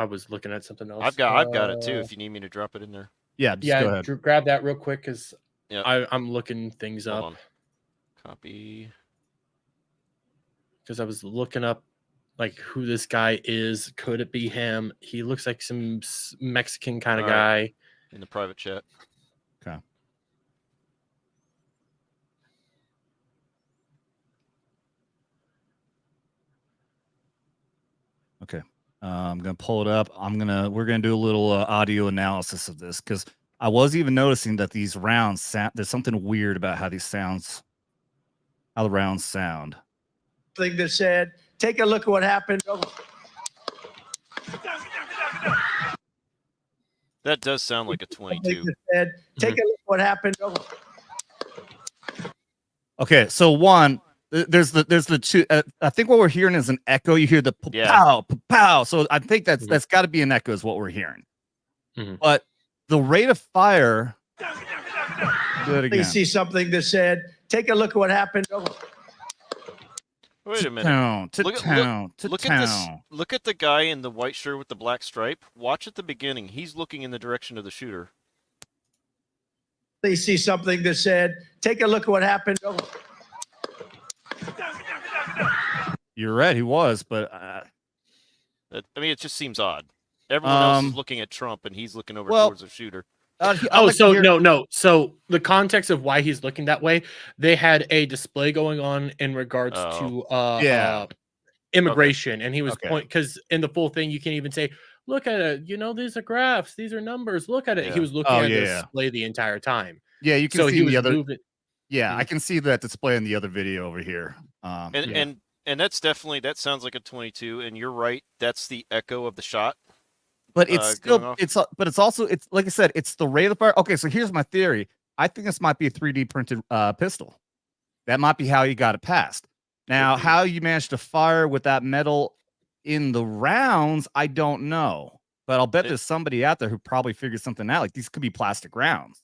was looking at something else.
I've got it too. If you need me to drop it in there.
Yeah. Go ahead.
Drew, grab that real quick because
yeah.
I'm looking things
Hold
up.
on. Copy.
Because I was looking up like who this guy is. Could it be him? He looks like some Mexican kind of guy.
In the private chat.
Okay. Okay. I'm gonna pull it up. We're gonna do a little audio analysis of this because I was even noticing that these rounds sound. There's something weird about how the rounds sound.
Thing that said, take a look at what happened.
That does sound like a 22.
Said, take a look at what happened.
Okay, so one, there's the two. I think what we're hearing is an echo. You hear the pow pow. So I think that's got to be an echo is what we're hearing. But the rate of fire. Do it again.
You see something that said, take a look at what happened.
Wait a minute.
Look at
this. Look at the guy in the white shirt with the black stripe. Watch at the beginning. He's looking in the direction of the shooter.
You see something that said, take a look at what happened.
You're right. He was, but
I mean, it just seems odd. Everyone else is looking at Trump, and he's looking over towards the shooter.
No. So the context of why he's looking that way, they had a display going on in regards to immigration, and he was because in the full thing you can't even say, look at it. These are graphs, these are numbers. Look at it. He was looking at the display the entire time.
Yeah, you can see the other.
Moving.
Yeah, I can see that display in the other video over here.
And that's definitely that sounds like a 22. And you're right. That's the echo of the shot.
But it's still it's also like I said, it's the rate of fire. Okay, so here's my theory. I think this might be a 3D printed pistol. That might be how you got it passed. Now, how you managed to fire with that metal in the rounds, I don't know. But I'll bet there's somebody out there who probably figured something out. Like these could be plastic rounds.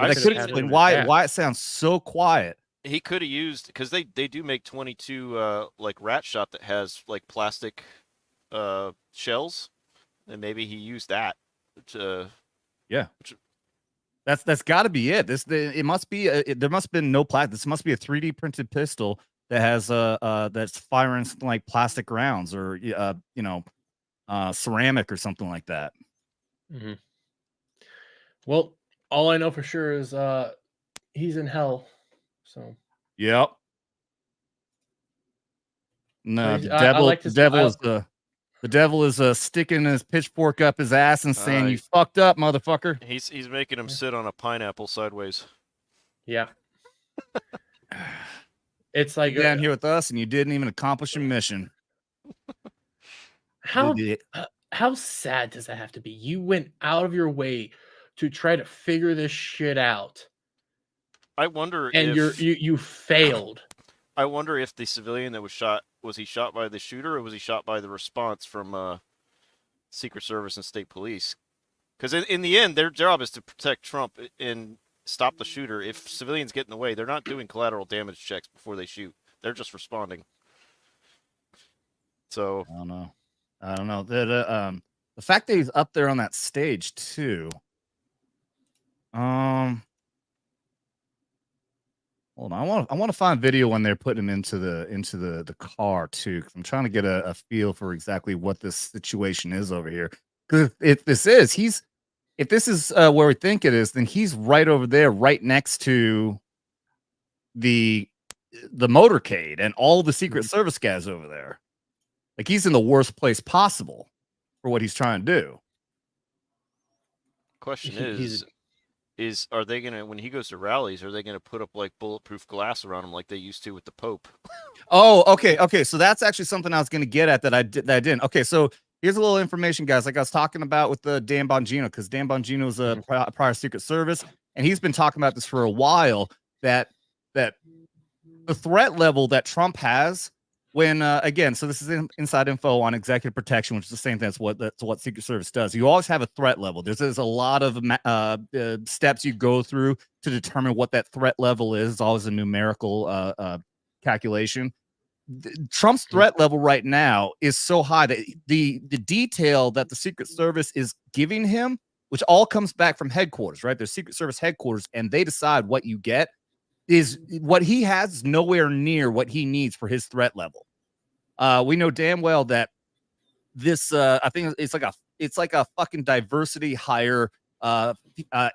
I could explain why it sounds so quiet.
He could have used because they do make 22 like rat shot that has like plastic shells. And maybe he used that to
That's got to be it. It must be there must have been no plastic. This must be a 3D printed pistol that has that's firing something like plastic rounds or ceramic or something like that.
Well, all I know for sure is he's in hell. So
yep. No, the devil is sticking his pitchfork up his ass and saying, "You fucked up, motherfucker."
He's making him sit on a pineapple sideways.
Yeah. It's like
you're down here with us, and you didn't even accomplish your mission.
How sad does that have to be? You went out of your way to try to figure this shit out.
I wonder,
and you failed.
I wonder if the civilian that was shot, was he shot by the shooter or was he shot by the response from Secret Service and state police? Because in the end, their job is to protect Trump and stop the shooter. If civilians get in the way, they're not doing collateral damage checks before they shoot. They're just responding. So
I don't know. The fact that he's up there on that stage too. Hold on, I want to find video when they're putting him into the car too. I'm trying to get a feel for exactly what this situation is over here. Because if this is where we think it is, then he's right over there, right next to the motorcade and all the Secret Service guys over there. Like, he's in the worst place possible for what he's trying to do.
Question is are they gonna, when he goes to rallies, are they gonna put up like bulletproof glass around him like they used to with the Pope?
Oh, okay. So that's actually something I was gonna get at that I didn't. Okay, so here's a little information, guys. Like I was talking about with the Dan Bongino, because Dan Bongino is a prior Secret Service, and he's been talking about this for a while. That the threat level that Trump has, when again, so this is inside info on executive protection, which is the same thing. That's what Secret Service does. You always have a threat level. There's a lot of steps you go through to determine what that threat level is. It's always a numerical calculation. Trump's threat level right now is so high that the detail that the Secret Service is giving him, which all comes back from headquarters, right? There's Secret Service headquarters, and they decide what you get. Is what he has is nowhere near what he needs for his threat level. We know damn well that this I think it's like a fucking diversity hire,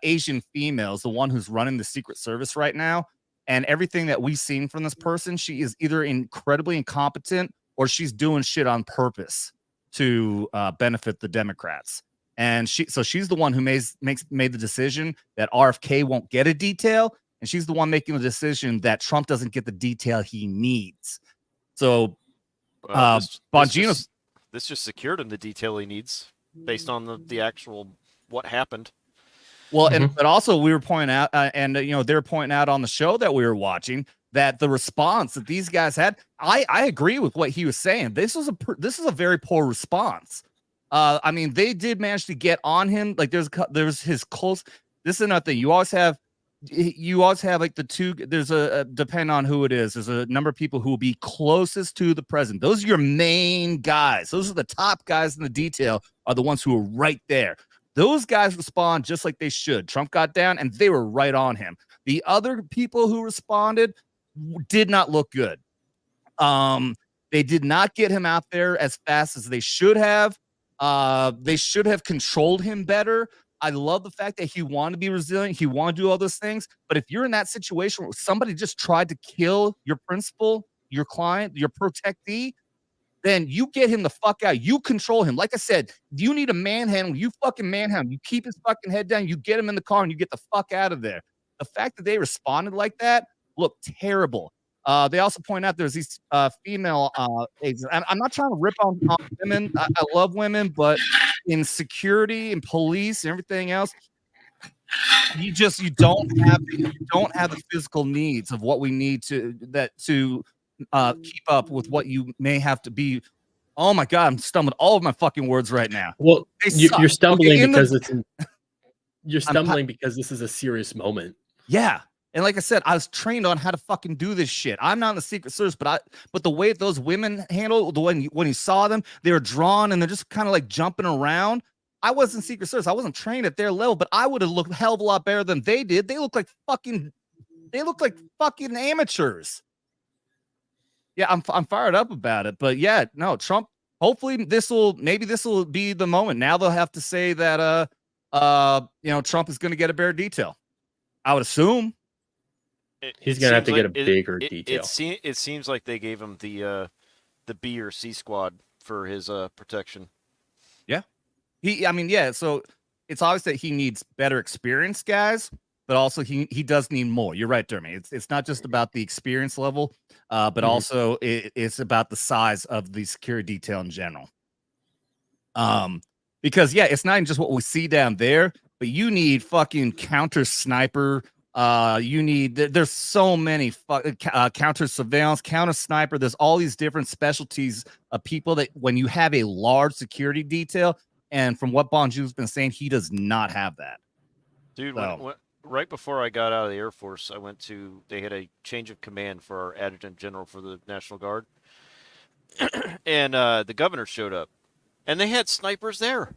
Asian females, the one who's running the Secret Service right now. And everything that we've seen from this person, she is either incredibly incompetent or she's doing shit on purpose to benefit the Democrats. And she's the one who made the decision that RFK won't get a detail. And she's the one making the decision that Trump doesn't get the detail he needs. So Bongino,
this just secured him the detail he needs based on the actual what happened.
Well, but also we were pointing out, and they're pointing out on the show that we were watching that the response that these guys had. I agree with what he was saying. This is a very poor response. I mean, they did manage to get on him. Like there's his close. This is another thing. You always have like the two. There's depending on who it is. There's a number of people who will be closest to the president. Those are your main guys. Those are the top guys in the detail. Are the ones who are right there. Those guys respond just like they should. Trump got down and they were right on him. The other people who responded did not look good. They did not get him out there as fast as they should have. They should have controlled him better. I love the fact that he wanted to be resilient. He wanted to do all those things. But if you're in that situation where somebody just tried to kill your principal, your client, your protectee, then you get him the fuck out. You control him. Like I said, you need a manhandle. You fucking manhandle. You keep his fucking head down. You get him in the car and you get the fuck out of there. The fact that they responded like that looked terrible. They also point out there's these female agents. I'm not trying to rip on women. I love women, but in security and police and everything else, you don't have the physical needs of what we need to keep up with what you may have to be. Oh my God, I'm stumbling all of my fucking words right now.
Well, you're stumbling because this is a serious moment.
Yeah. And like I said, I was trained on how to fucking do this shit. I'm not in the Secret Service, but the way those women handle when you saw them, they were drawn and they're just kind of like jumping around. I wasn't Secret Service. I wasn't trained at their level, but I would have looked a hell of a lot better than they did. They look like fucking amateurs. Yeah, I'm fired up about it. But yeah, no, Trump, hopefully this will be the moment. Now they'll have to say that Trump is going to get a better detail. I would assume.
He's going to have to get a bigger detail.
It seems like they gave him the B or C squad for his protection.
Yeah. So it's obvious that he needs better experienced guys, but also he does need more. You're right, Jeremy. It's not just about the experience level, but also it's about the size of the security detail in general. Because it's not even just what we see down there, but you need fucking counter sniper. There's so many counter surveillance, counter sniper. There's all these different specialties of people that when you have a large security detail, and from what Bonjou's been saying, he does not have that.
Dude, right before I got out of the Air Force, they had a change of command for our adjutant general for the National Guard. And the governor showed up and they had snipers there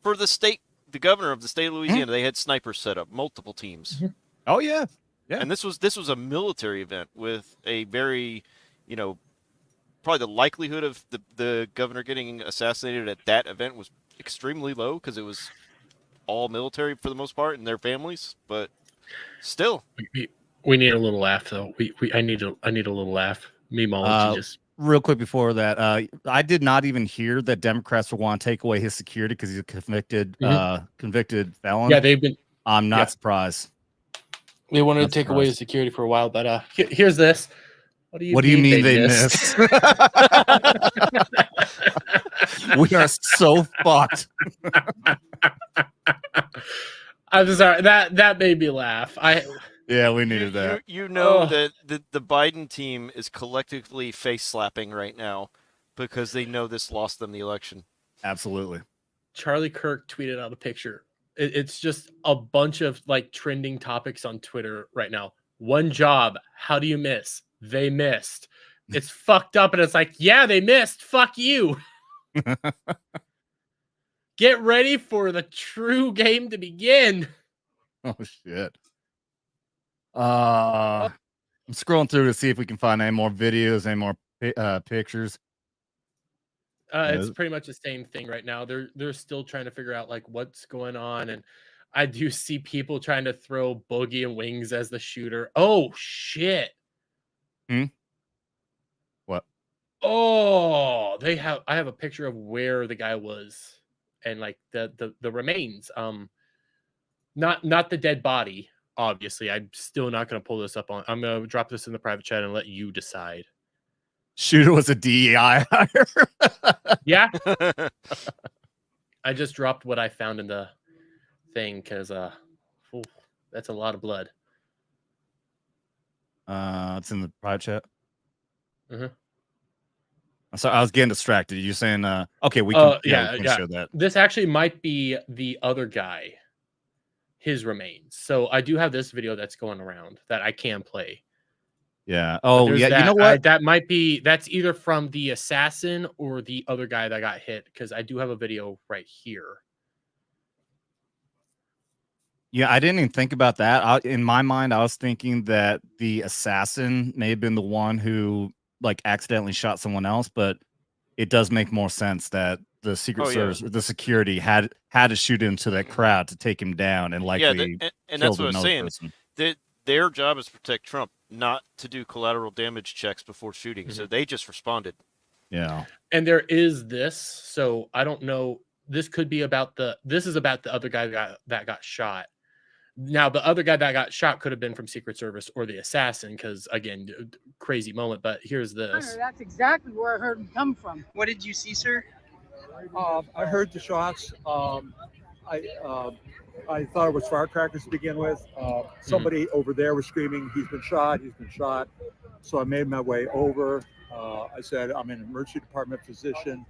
for the governor of the state of Louisiana. They had snipers set up, multiple teams.
Oh yeah. Yeah.
And this was a military event with a very, probably the likelihood of the governor getting assassinated at that event was extremely low because it was all military for the most part and their families, but still.
We need a little laugh though. I need a little laugh. Memology just
real quick before that, I did not even hear that Democrats would want to take away his security because he's a convicted convicted felon.
Yeah, they've been.
I'm not surprised.
They wanted to take away his security for a while, but here's this. What do you mean they missed?
We are so fucked.
I'm sorry. That made me laugh.
Yeah, we needed that.
You know that the Biden team is collectively face slapping right now because they know this lost them the election.
Absolutely.
Charlie Kirk tweeted out a picture. It's just a bunch of like trending topics on Twitter right now. One job. How do you miss? They missed. It's fucked up, and it's like, yeah, they missed. Fuck you. Get ready for the true game to begin.
Oh shit. I'm scrolling through to see if we can find any more videos, any more pictures.
It's pretty much the same thing right now. They're still trying to figure out like what's going on, and I do see people trying to throw Boogie and Wings as the shooter. Oh shit.
What?
Oh, I have a picture of where the guy was and like the remains. Not the dead body, obviously. I'm still not gonna pull this up on. I'm gonna drop this in the private chat and let you decide.
Shooter was a DEI hire.
Yeah. I just dropped what I found in the thing because that's a lot of blood.
It's in the private chat.
Mm-hmm.
So I was getting distracted. You're saying okay, we can we can show that.
This actually might be the other guy, his remains. So I do have this video that's going around that I can play.
Yeah. Oh, yeah. You know what?
That's either from the assassin or the other guy that got hit, because I do have a video right here.
Yeah, I didn't even think about that. In my mind, I was thinking that the assassin may have been the one who like accidentally shot someone else, but it does make more sense that the Secret Service, the security had to shoot into that crowd to take him down and likely
and that's what I was saying.
Person.
Their job is to protect Trump, not to do collateral damage checks before shooting. So they just responded.
Yeah.
And there is this, so I don't know. This could be about this is about the other guy that got shot. Now, the other guy that got shot could have been from Secret Service or the assassin, because again, crazy moment. But here's this.
That's exactly where I heard him come from.
What did you see, sir?
I heard the shots. I thought it was firecrackers to begin with. Somebody over there was screaming, he's been shot, he's been shot. So I made my way over. I said, I'm an emergency department physician.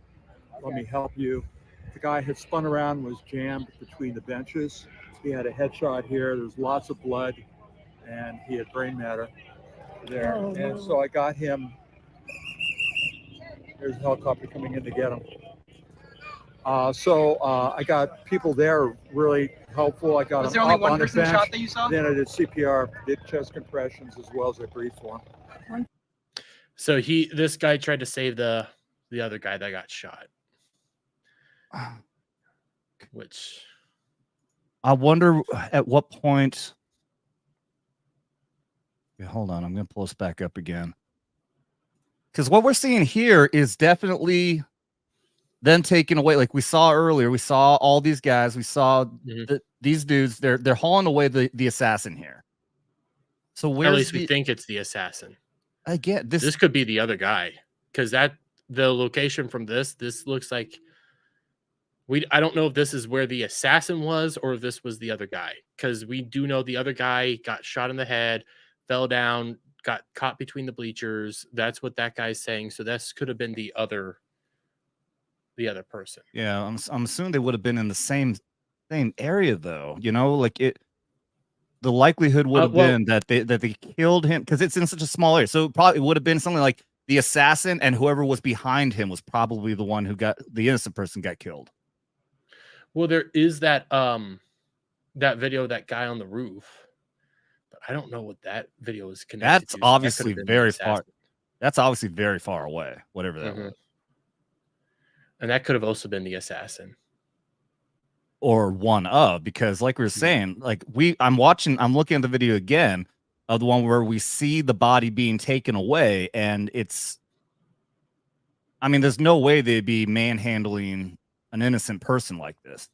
Let me help you. The guy had spun around, was jammed between the benches. He had a headshot here. There's lots of blood, and he had brain matter there. And so I got him. There's a helicopter coming in to get him. So I got people there really helpful. I got
Was
him
there only
up
one
on the
person
bench.
shot that you saw?
Then I did CPR, did chest compressions as well as I breathed for him.
So this guy tried to save the other guy that got shot. Which
I wonder at what point. Yeah, hold on, I'm going to pull this back up again. Because what we're seeing here is definitely then taken away. Like we saw earlier, we saw all these guys. We saw these dudes. They're hauling away the assassin here. So where
at least we think it's the assassin.
I get this.
This could be the other guy, because the location from this looks like I don't know if this is where the assassin was or if this was the other guy, because we do know the other guy got shot in the head, fell down, got caught between the bleachers. That's what that guy's saying. So this could have been the other person.
Yeah, I'm assuming they would have been in the same area though. You know, like the likelihood would have been that they killed him because it's in such a small area. So it probably would have been something like the assassin and whoever was behind him was probably the one who got the innocent person got killed.
Well, there is that video of that guy on the roof, but I don't know what that video is connected
That's
to.
Obviously very far. That's obviously very far away, whatever that was.
And that could have also been the assassin.
Or one of, because like we were saying, like I'm looking at the video again of the one where we see the body being taken away, and it's I mean, there's no way they'd be manhandling an innocent person like this.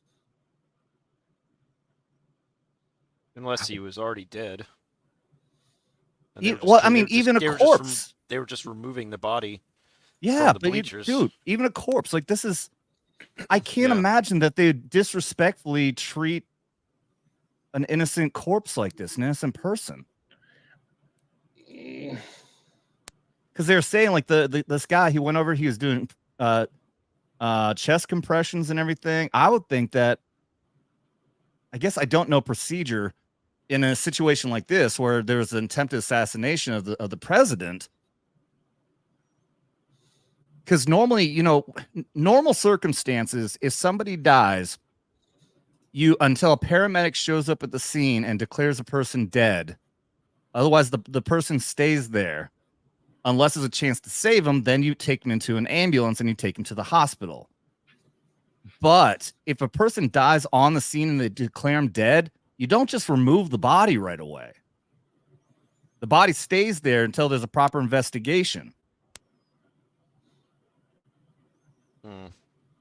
Unless he was already dead.
Well, I mean, even a corpse.
They were just removing the body.
Yeah,
but
dude, even a corpse. Like, this is... I can't imagine that they disrespectfully treat an innocent corpse like this, an innocent person. Because they're saying, like, this guy, he went over, he was doing chest compressions and everything. I would think that... I guess I don't know procedure in a situation like this where there's an attempted assassination of the president. Because normally, you know, normal circumstances, if somebody dies, until a paramedic shows up at the scene and declares a person dead, otherwise the person stays there. Unless there's a chance to save them, then you take them into an ambulance and you take them to the hospital. But if a person dies on the scene and they declare them dead, you don't just remove the body right away. The body stays there until there's a proper investigation.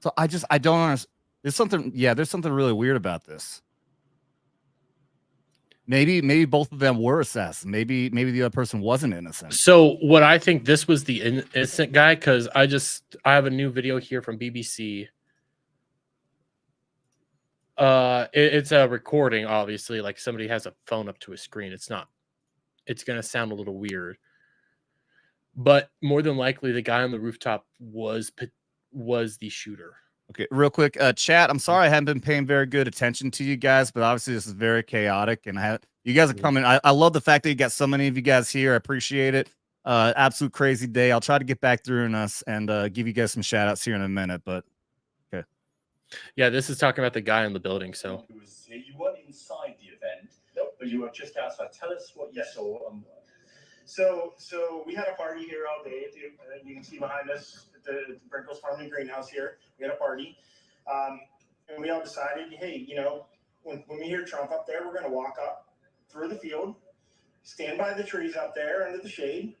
So I don't understand. There's something really weird about this. Maybe both of them were assassins. Maybe the other person wasn't innocent.
So what I think this was the innocent guy, because I have a new video here from BBC. It's a recording, obviously, like somebody has a phone up to a screen. It's gonna sound a little weird, but more than likely the guy on the rooftop was the shooter.
Okay, real quick, chat. I'm sorry I haven't been paying very good attention to you guys, but obviously this is very chaotic, and you guys are coming. I love the fact that you got so many of you guys here. I appreciate it. Absolute crazy day. I'll try to get back through and give you guys some shout outs here in a minute, but okay.
Yeah, this is talking about the guy in the building. So
you weren't inside the event, but you were just outside. Tell us what you saw. So we had a party here all day. You can see behind us the Brinkles Farm and Greenhouse here. We had a party, and we all decided, hey, you know, when we hear Trump up there, we're going to walk up through the field, stand by the trees out there under the shade,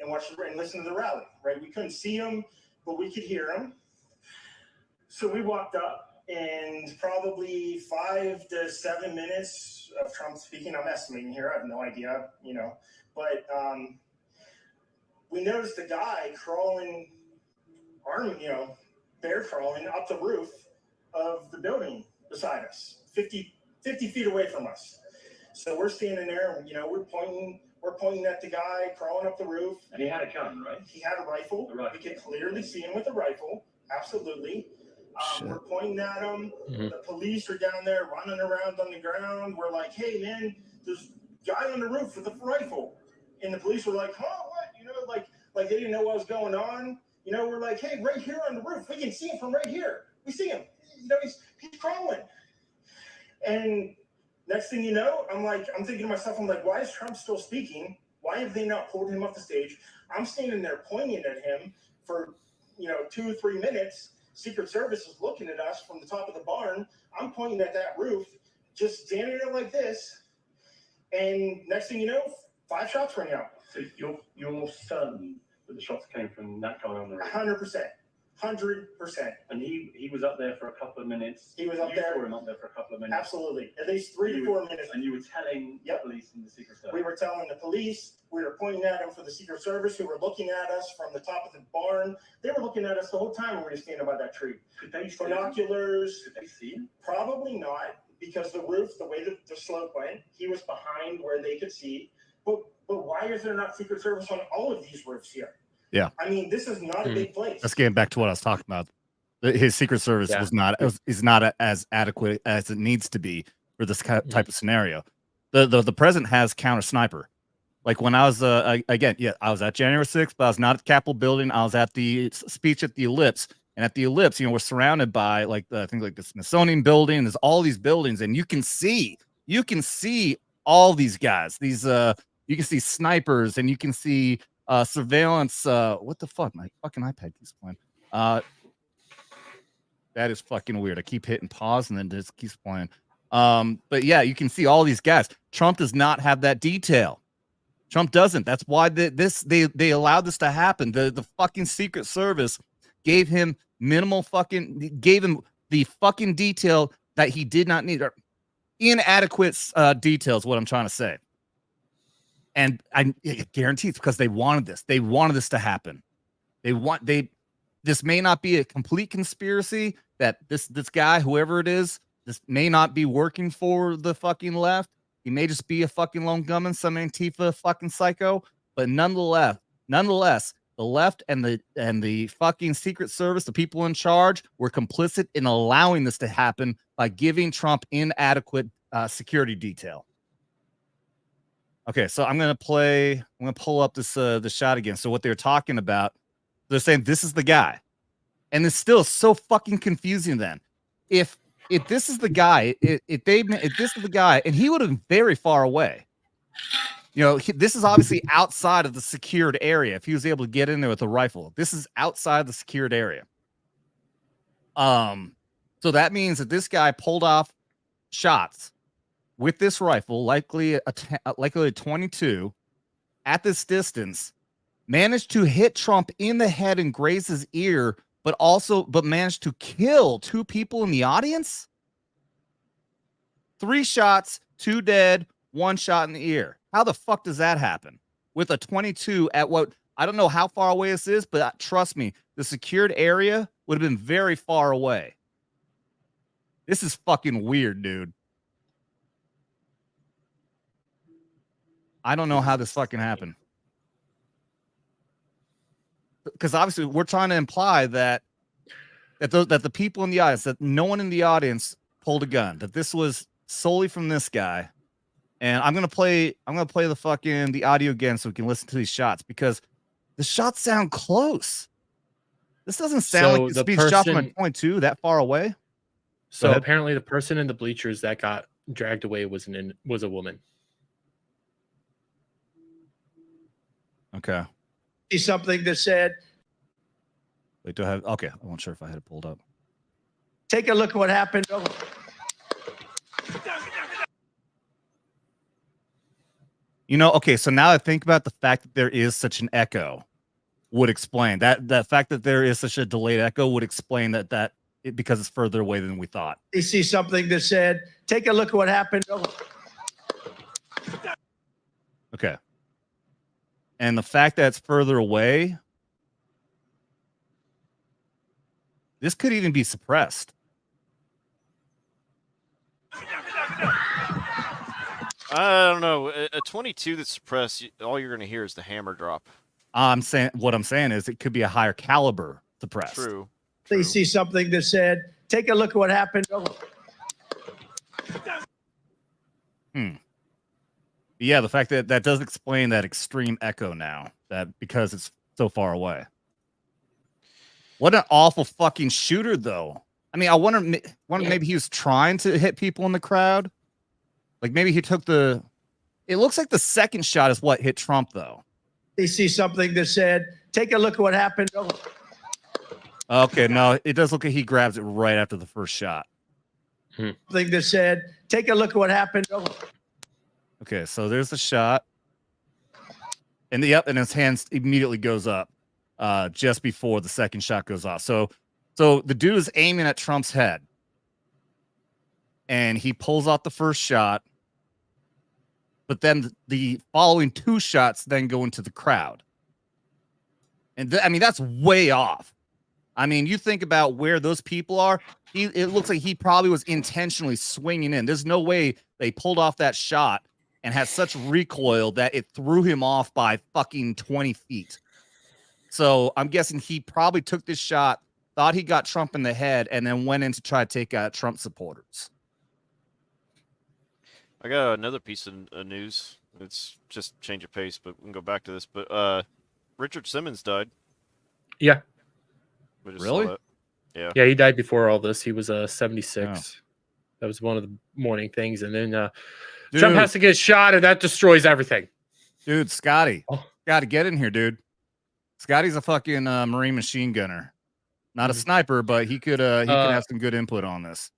and listen to the rally. Right? We couldn't see him, but we could hear him. So we walked up, and probably 5 to 7 minutes of Trump speaking. I'm estimating here. I have no idea, you know. But we noticed a guy crawling, bear crawling up the roof of the building beside us, 50 feet away from us. So we're standing there, and we're pointing at the guy crawling up the roof.
And he had a gun, right?
He had a rifle. We could clearly see him with a rifle. Absolutely. We're pointing at him. Mm-hmm. The police are down there running around on the ground. We're like, hey, man, there's a guy on the roof with a rifle. And the police were like, huh, what? Like they didn't know what was going on. We're like, hey, right here on the roof. We can see him from right here. We see him. He's crawling. And next thing you know, I'm thinking to myself, why is Trump still speaking? Why have they not pulled him off the stage? I'm standing there pointing at him for, 2 or 3 minutes. Secret Service is looking at us from the top of the barn. I'm pointing at that roof, just standing there like this. And next thing you know, 5 shots rang out.
So you're certain that the shots came from that guy on the roof?
100%. 100%.
And he was up there for a couple of minutes.
He was up there.
You saw him up there for a couple of minutes.
Absolutely. At least 3 to 4 minutes.
And you were telling the police and the Secret Service?
We were telling the police. We were pointing at them for the Secret Service, who were looking at us from the top of the barn. They were looking at us the whole time when we were standing by that tree.
Could they see
binoculars?
Could they see him?
Probably not, because the roof, the way the slope went, he was behind where they could see. But why is there not Secret Service on all of these roofs here?
Yeah.
I mean, this is not a big place.
That's getting back to what I was talking about. His Secret Service is not as adequate as it needs to be for this type of scenario. The president has counter sniper. Like when I was I was at January 6th, but I was not at the Capitol building. I was at the speech at the Ellipse, and at the Ellipse, we're surrounded by I think the Smithsonian building. There's all these buildings, and you can see all these guys. These you can see snipers, and you can see surveillance. What the fuck? My fucking iPad keeps playing. That is fucking weird. I keep hitting pause and then it just keeps playing. But yeah, you can see all these guys. Trump does not have that detail. Trump doesn't. That's why they allowed this to happen. The fucking Secret Service gave him gave him the fucking detail that he did not need, or inadequate details, what I'm trying to say. And I guarantee it's because they wanted this. They wanted this to happen. This may not be a complete conspiracy, that this guy, whoever it is, this may not be working for the fucking left. He may just be a fucking lone gunman, some Antifa fucking psycho. But nonetheless, the left and the fucking Secret Service, the people in charge, were complicit in allowing this to happen by giving Trump inadequate security detail. Okay, so I'm gonna pull up this the shot again. So what they're talking about, they're saying this is the guy, and it's still so fucking confusing. Then, if this is the guy, if this is the guy, and he would have been very far away. You know, this is obviously outside of the secured area. If he was able to get in there with a rifle, this is outside the secured area. So that means that this guy pulled off shots with this rifle, likely a 22, at this distance, managed to hit Trump in the head and graze his ear, but managed to kill 2 people in the audience. 3 shots, 2 dead, 1 shot in the ear. How the fuck does that happen with a 22 at what? I don't know how far away this is, but trust me, the secured area would have been very far away. This is fucking weird, dude. I don't know how this fucking happened. Because obviously we're trying to imply that the people in the audience, that no one in the audience pulled a gun, that this was solely from this guy. And I'm gonna play the audio again so we can listen to these shots, because the shots sound close. This doesn't sound like it's being shot from a 22 that far away.
So apparently the person in the bleachers that got dragged away was a woman.
Okay.
See something that said,
wait, do I have? Okay, I wasn't sure if I had it pulled up.
take a look at what happened.
You know, okay, so now I think about the fact that there is such an echo would explain that fact that there is such a delayed echo would explain that because it's further away than we thought.
You see something that said, take a look at what happened.
Okay. And the fact that it's further away, this could even be suppressed.
I don't know. A 22 that's suppressed, all you're going to hear is the hammer drop.
What I'm saying is it could be a higher caliber suppressed.
True.
Please see something that said, take a look at what happened.
Yeah, the fact that does explain that extreme echo now, that because it's so far away. What an awful fucking shooter, though. I mean, I wonder maybe he was trying to hit people in the crowd. Like maybe he took it looks like the second shot is what hit Trump, though.
They see something that said, take a look at what happened.
Okay, no, it does look like he grabs it right after the first shot.
Something that said, take a look at what happened.
Okay, so there's the shot. And and his hands immediately goes up just before the second shot goes off. So the dude is aiming at Trump's head. And he pulls out the first shot. But then the following 2 shots then go into the crowd. And I mean, that's way off. I mean, you think about where those people are. It looks like he probably was intentionally swinging in. There's no way they pulled off that shot and had such recoil that it threw him off by fucking 20 feet. So I'm guessing he probably took this shot, thought he got Trump in the head, and then went in to try to take out Trump supporters.
I got another piece of news. It's just change of pace, but we can go back to this. But Richard Simmons died.
Yeah.
Really?
Yeah.
Yeah, he died before all this. He was 76.
Oh.
That was one of the morning things. And then Trump has to get shot, and that destroys everything.
Dude, Scotty. Got to get in here, dude. Scotty's a fucking Marine machine gunner. Not a sniper, but he could have some good input on this.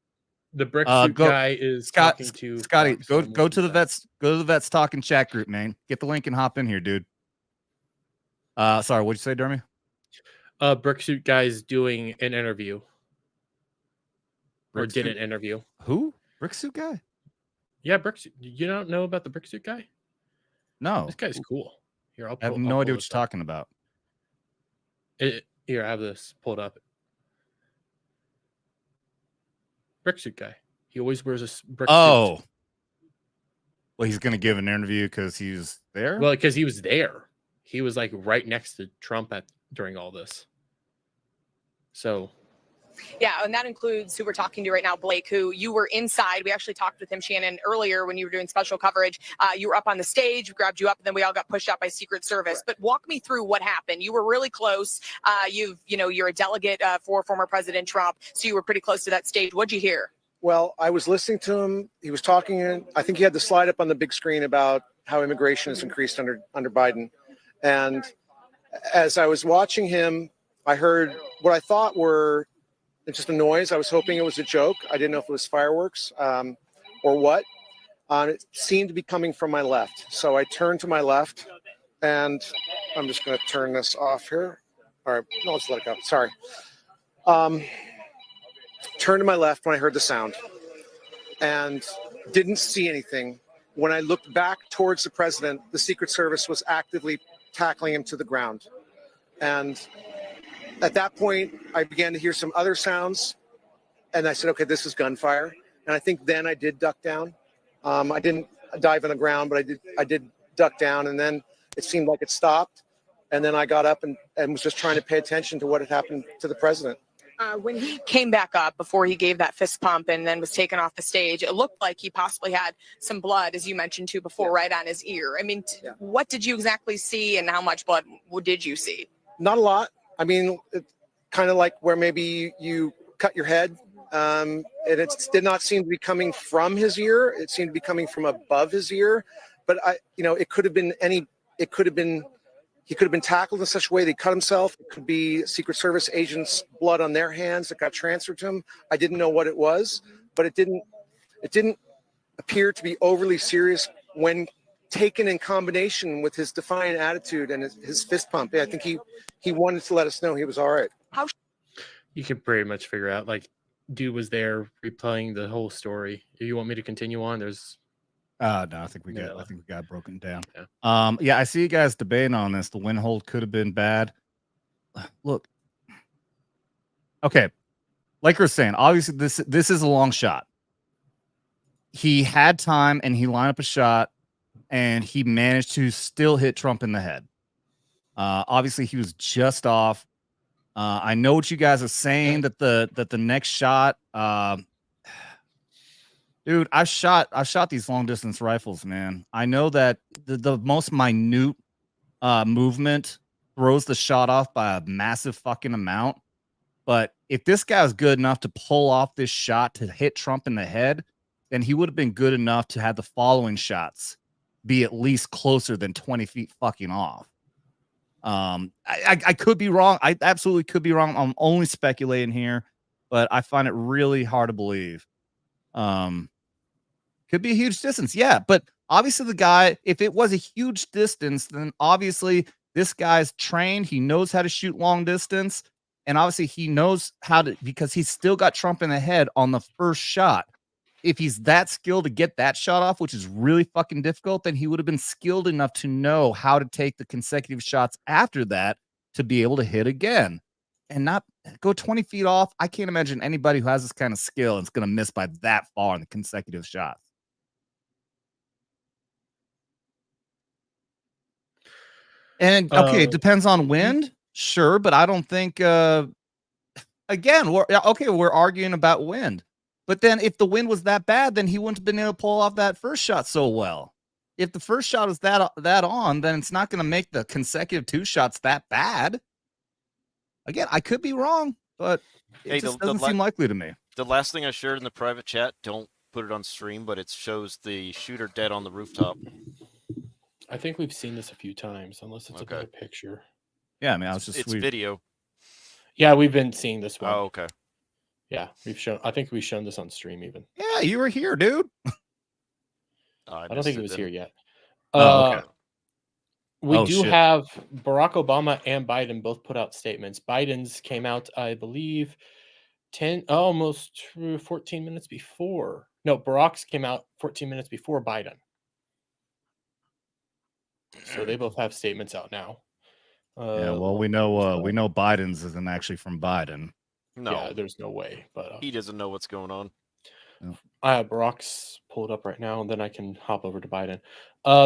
The brick suit guy is talking to
Scotty. Go to the vets. Go to the vets talking chat group, man. Get the link and hop in here, dude. Sorry, what'd you say, Dermy?
Brick suit guy's doing an interview. Or did an interview.
Who? Brick suit guy?
Yeah, brick suit. You don't know about the brick suit guy?
No.
This guy's cool. Here,
I have no idea what you're talking about.
Here, I have this pulled up. Brick suit guy. He always wears a brick suit.
Oh. Well, he's going to give an interview because he's there?
Well, because he was there. He was like right next to Trump during all this. So.
Yeah, and that includes who we're talking to right now, Blake, who you were inside. We actually talked with him, Shannon, earlier when you were doing special coverage. You were up on the stage, we grabbed you up, and then we all got pushed out by Secret Service. But walk me through what happened. You were really close. You're a delegate for former President Trump, so you were pretty close to that stage. What'd you hear?
Well, I was listening to him. He was talking, and I think he had the slide up on the big screen about how immigration has increased under Biden. And as I was watching him, I heard what I thought were just a noise. I was hoping it was a joke. I didn't know if it was fireworks or what. It seemed to be coming from my left. So I turned to my left, and I'm just going to turn this off here. All right, no, let's let it go. Sorry. Turned to my left when I heard the sound and didn't see anything. When I looked back towards the president, the Secret Service was actively tackling him to the ground. And at that point, I began to hear some other sounds, and I said, okay, this is gunfire. And I think then I did duck down. I didn't dive on the ground, but I did duck down, and then it seemed like it stopped. And then I got up and was just trying to pay attention to what had happened to the president.
When he came back up before he gave that fist pump and then was taken off the stage, it looked like he possibly had some blood, as you mentioned too before, right on his ear. I mean, what did you exactly see, and how much blood did you see?
Not a lot. I mean, kind of like where maybe you cut your head, and it did not seem to be coming from his ear. It seemed to be coming from above his ear. But it could have been he could have been tackled in such a way that he cut himself. It could be Secret Service agents' blood on their hands that got transferred to him. I didn't know what it was, but it didn't appear to be overly serious when taken in combination with his defiant attitude and his fist pump. I think he wanted to let us know he was all right.
You could pretty much figure out, like, dude was there replaying the whole story. If you want me to continue on, there's
no, I think we got broken down. Yeah. I see you guys debating on this. The win hold could have been bad. Look, okay, like you're saying, obviously this is a long shot. He had time and he lined up a shot, and he managed to still hit Trump in the head. Obviously, he was just off. I know what you guys are saying that the next shot. Dude, I shot these long distance rifles, man. I know that the most minute movement throws the shot off by a massive fucking amount. But if this guy was good enough to pull off this shot to hit Trump in the head, then he would have been good enough to have the following shots be at least closer than 20 feet fucking off. I could be wrong. I absolutely could be wrong. I'm only speculating here, but I find it really hard to believe. Could be a huge distance. Yeah, but obviously the guy, if it was a huge distance, then obviously this guy's trained. He knows how to shoot long distance. And obviously he knows how to, because he's still got Trump in the head on the first shot. If he's that skilled to get that shot off, which is really fucking difficult, then he would have been skilled enough to know how to take the consecutive shots after that to be able to hit again and not go 20 feet off. I can't imagine anybody who has this kind of skill is going to miss by that far in the consecutive shots. And okay, it depends on wind, sure, but I don't think again, we're arguing about wind. But then if the wind was that bad, then he wouldn't have been able to pull off that first shot so well. If the first shot is that on, then it's not going to make the consecutive two shots that bad. Again, I could be wrong, but it just doesn't seem likely to me.
The last thing I shared in the private chat, don't put it on stream, but it shows the shooter dead on the rooftop.
I think we've seen this a few times, unless it's another picture.
Yeah, I mean,
it's video.
Yeah, we've been seeing this one.
Oh, okay.
Yeah, I think we've shown this on stream even.
Yeah, you were here, dude.
I don't think it was here yet.
Okay.
We do have Barack Obama and Biden both put out statements. Biden's came out, I believe, 14 minutes before. No, Barack's came out 14 minutes before Biden. So they both have statements out now.
Yeah, well, we know Biden's isn't actually from Biden.
No,
yeah, there's no way. But
he doesn't know what's going on.
Barack's pulled up right now, and then I can hop over to Biden.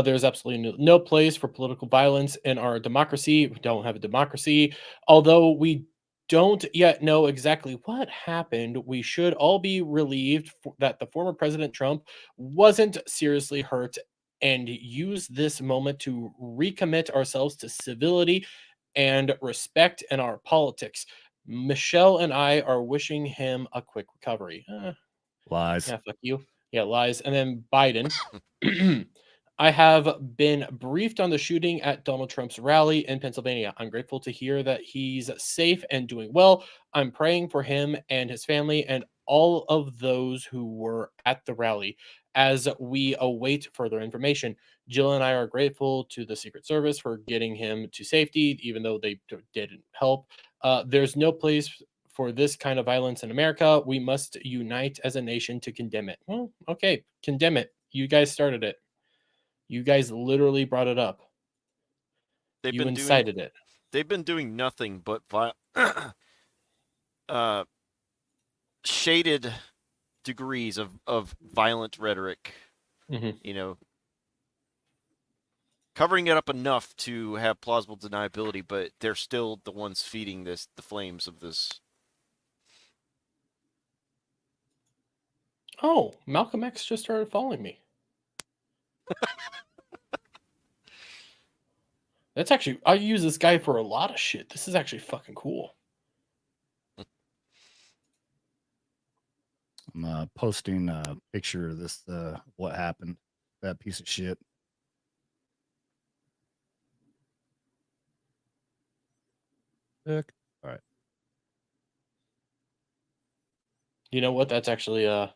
There's absolutely no place for political violence in our democracy. We don't have a democracy. Although we don't yet know exactly what happened, we should all be relieved that the former President Trump wasn't seriously hurt and use this moment to recommit ourselves to civility and respect in our politics. Michelle and I are wishing him a quick recovery.
Lies.
Yeah, fuck you. Yeah, lies. And then Biden. I have been briefed on the shooting at Donald Trump's rally in Pennsylvania. I'm grateful to hear that he's safe and doing well. I'm praying for him and his family and all of those who were at the rally as we await further information. Jill and I are grateful to the Secret Service for getting him to safety, even though they didn't help. There's no place for this kind of violence in America. We must unite as a nation to condemn it. Well, okay, condemn it. You guys started it. You guys literally brought it up. You incited it.
They've been doing nothing but shaded degrees of violent rhetoric. You know, covering it up enough to have plausible deniability, but they're still the ones feeding the flames of this.
Oh, Malcolm X just started following me. That's actually, I use this guy for a lot of shit. This is actually fucking cool.
I'm posting a picture of this, what happened, that piece of shit. All right.
You know what? That's actually a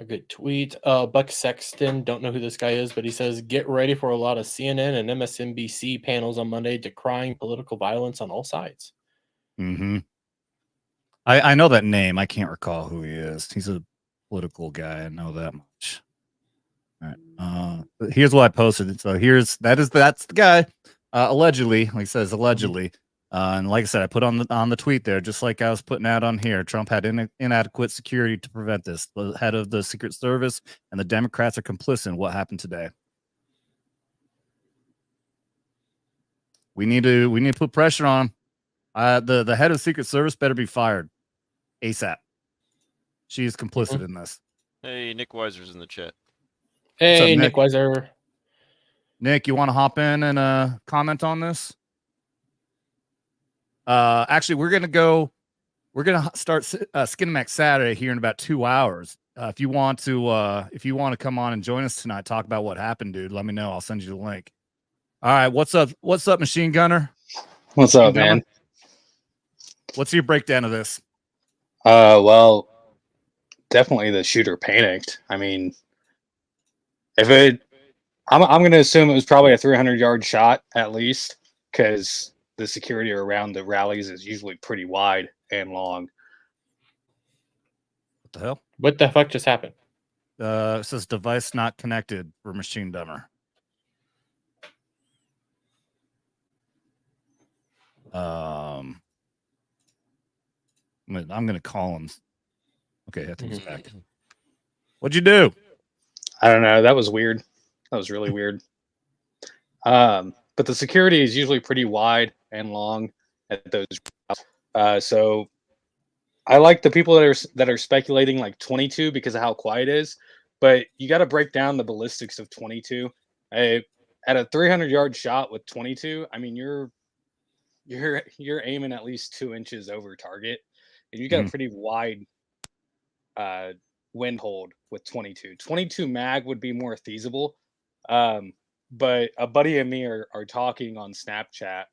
good tweet. Buck Sexton, don't know who this guy is, but he says, get ready for a lot of CNN and MSNBC panels on Monday decrying political violence on all sides.
Mm-hmm. I know that name. I can't recall who he is. He's a political guy. I know that much. All right. But here's what I posted. So that's the guy. Allegedly, like he says, allegedly. And like I said, I put on the tweet there, just like I was putting out on here. Trump had inadequate security to prevent this. The head of the Secret Service and the Democrats are complicit in what happened today. We need to put pressure on. The head of the Secret Service better be fired ASAP. She is complicit in this.
Hey, Nick Weiser's in the chat.
Hey, up, Nick Weiser.
Nick, you want to hop in and comment on this? Actually, we're gonna start Skinemax Saturday here in about 2 hours. If you want to come on and join us tonight, talk about what happened, dude, let me know. I'll send you the link. All right, what's up, Machine Gunner?
What's up, man?
What's your breakdown of this?
Well, definitely the shooter panicked. I mean, I'm going to assume it was probably a 300-yard shot at least, because the security around the rallies is usually pretty wide and long.
What the hell?
What the fuck just happened?
It says device not connected for Machine Gunner. I'm gonna call him. Okay, I think he's back. What'd you do?
I don't know. That was weird. That was really weird. But the security is usually pretty wide and long at those. So I like the people that are speculating like 22 because of how quiet it is. But you got to break down the ballistics of 22. At a 300-yard shot with 22, I mean you're aiming at least 2 inches over target, and you got a pretty wide wind hold with 22. 22 mag would be more feasible. But a buddy and me are talking on Snapchat.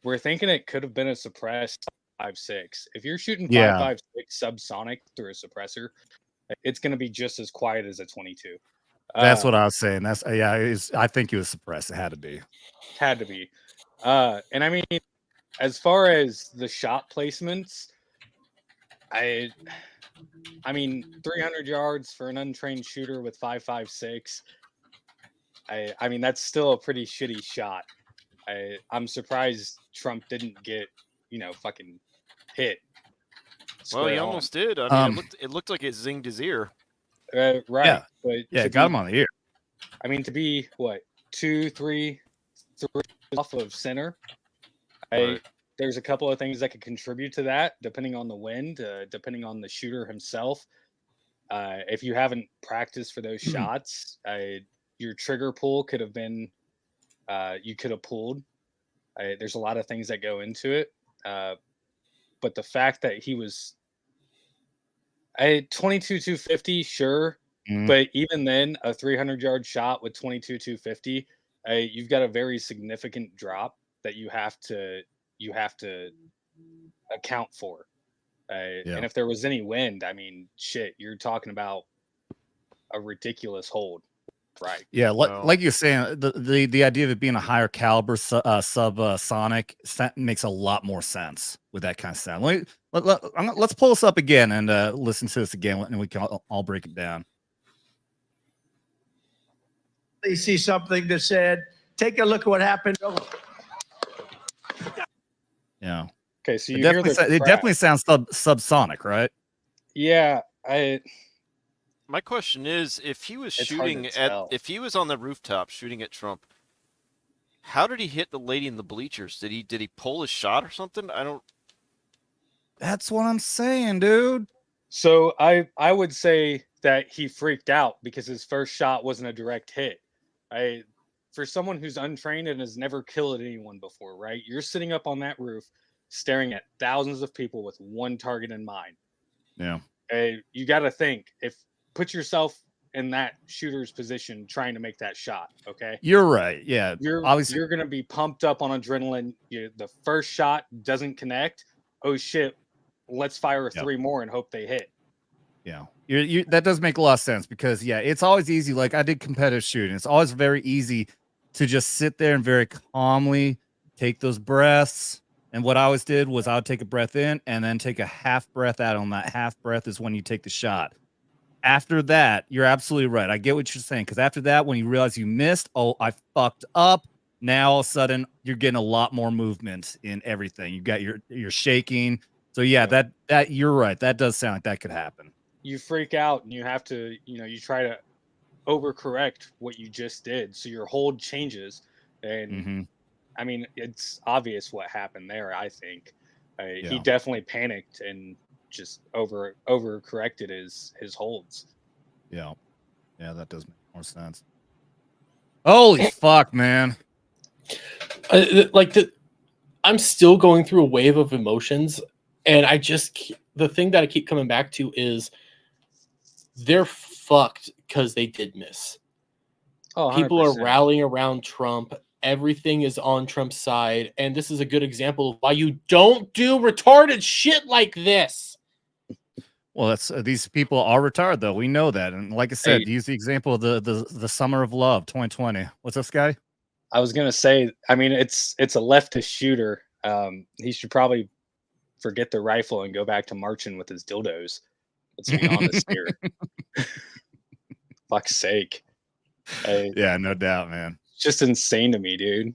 We're thinking it could have been a suppressed 5.56. If you're shooting 5.56 subsonic through a suppressor, it's going to be just as quiet as a 22.
That's what I was saying. That's I think it was suppressed. It had to be.
Had to be. And I mean, as far as the shot placements, I mean, 300 yards for an untrained shooter with 5.56. I mean, that's still a pretty shitty shot. I'm surprised Trump didn't get, fucking hit.
Well, he almost did. I mean, it looked like it zinged his ear.
Right.
Yeah.
But
it got him on the ear.
I mean, to be what 2, 3 off of center.
Right.
There's a couple of things that could contribute to that, depending on the wind, depending on the shooter himself. If you haven't practiced for those shots, your trigger pull could have been, you could have pulled. There's a lot of things that go into it. But the fact that he was 22-250, sure. But even then, a 300-yard shot with 22-250, you've got a very significant drop that you have to account for. And if there was any wind, I mean, shit, you're talking about a ridiculous hold, right?
Yeah, like you're saying, the idea of it being a higher caliber subsonic makes a lot more sense with that kind of sound. Let's pull this up again and listen to this again, and we can all break it down.
They see something that said, "Take a look at what happened."
Yeah.
Okay, so
it definitely sounds subsonic, right?
Yeah,
My question is, if he was if he was on the rooftop shooting at Trump, how did he hit the lady in the bleachers? Did he pull his shot or something?
That's what I'm saying, dude.
So I would say that he freaked out because his first shot wasn't a direct hit. For someone who's untrained and has never killed anyone before, right? You're sitting up on that roof, staring at thousands of people with one target in mind.
Yeah.
You got to think, put yourself in that shooter's position trying to make that shot. Okay.
You're right. Yeah.
You're going to be pumped up on adrenaline. The first shot doesn't connect. Oh shit. Let's fire 3 more and hope they hit.
Yeah. That does make a lot of sense because it's always easy. Like I did competitive shooting. It's always very easy to just sit there and very calmly take those breaths. And what I always did was I would take a breath in and then take a half breath out. On that half breath is when you take the shot. After that, you're absolutely right. I get what you're saying. Because after that, when you realize you missed, I fucked up. Now all of a sudden you're getting a lot more movement in everything. You got you're shaking. So that you're right. That does sound like that could happen.
You freak out and you have to, you try to overcorrect what you just did. So your hold changes. And I mean, it's obvious what happened there, I think. He definitely panicked and just overcorrected his holds.
Yeah. Yeah, that does make more sense. Holy fuck, man.
I'm still going through a wave of emotions. And the thing that I keep coming back to is they're fucked because they did miss.
Oh,
people are rallying around Trump. Everything is on Trump's side. And this is a good example of why you don't do retarded shit like this.
Well, these people are retarded, though. We know that. And like I said, use the example of the Summer of Love 2020. What's up, Scotty?
I was going to say, I mean, it's a leftist shooter. He should probably forget the rifle and go back to marching with his dildos. Let's be honest here. Fuck's sake.
Yeah, no doubt, man.
It's just insane to me, dude.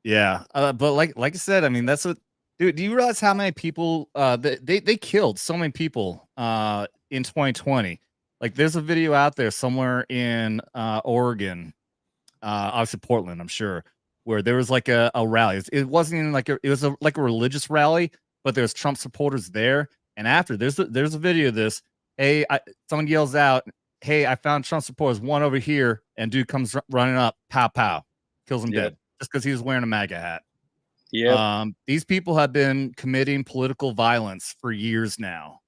Yeah. But like I said, I mean, that's what, dude, do you realize how many people they killed so many people in 2020? Like there's a video out there somewhere in Oregon, obviously Portland, I'm sure, where there was like a rally. It wasn't even like it was like a religious rally, but there's Trump supporters there. And after there's a video of this. Hey, someone yells out, "Hey, I found Trump supporters, one over here," and dude comes running up, pow pow, kills him dead just because he was wearing a MAGA hat.
Yeah.
These people have been committing political violence for years now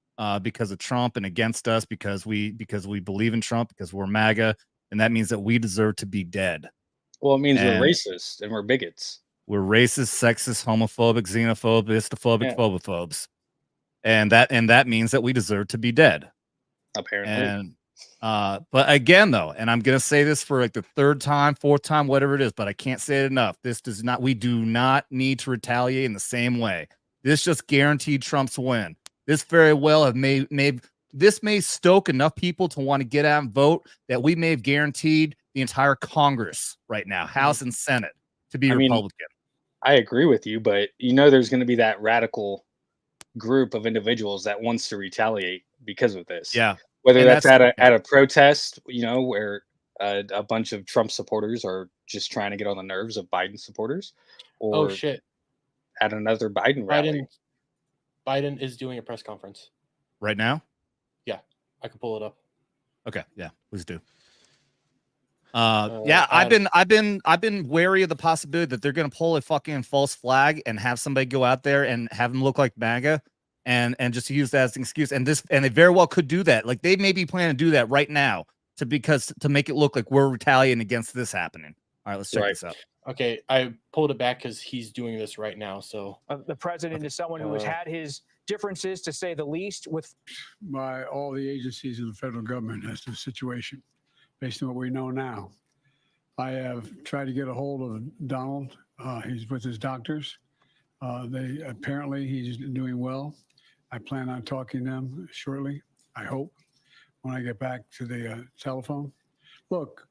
because of Trump and against us because we believe in Trump, because we're MAGA, and that means that we deserve to be dead.
Well, it means we're racist and we're bigots.
We're racist, sexist, homophobic, xenophobic, istophobic, phobophobes. And that means that we deserve to be dead.
Apparently.
And But again, though, and I'm gonna say this for like the third time, fourth time, whatever it is, but I can't say it enough. We do not need to retaliate in the same way. This just guaranteed Trump's win. This very well have this may stoke enough people to want to get out and vote that we may have guaranteed the entire Congress right now, House and Senate, to be Republican.
I agree with you, but there's going to be that radical group of individuals that wants to retaliate because of this.
Yeah.
Whether that's at a protest, where a bunch of Trump supporters are just trying to get on the nerves of Biden supporters, or at another Biden rally.
Biden is doing a press conference
right now.
Yeah, I can pull it up.
Okay, yeah, please do. I've been wary of the possibility that they're going to pull a fucking false flag and have somebody go out there and have them look like MAGA and just use that as an excuse. And they very well could do that. Like they may be planning to do that right now to make it look like we're retaliating against this happening. All right, let's check this out.
Okay, I pulled it back because he's doing this right now. So
the president is someone who has had his differences, to say the least, with
by all the agencies of the federal government as to the situation. Based on what we know now, I have tried to get a hold of Donald. He's with his doctors. Apparently he's doing well. I plan on talking to them shortly, I hope, when I get back to the telephone. Look,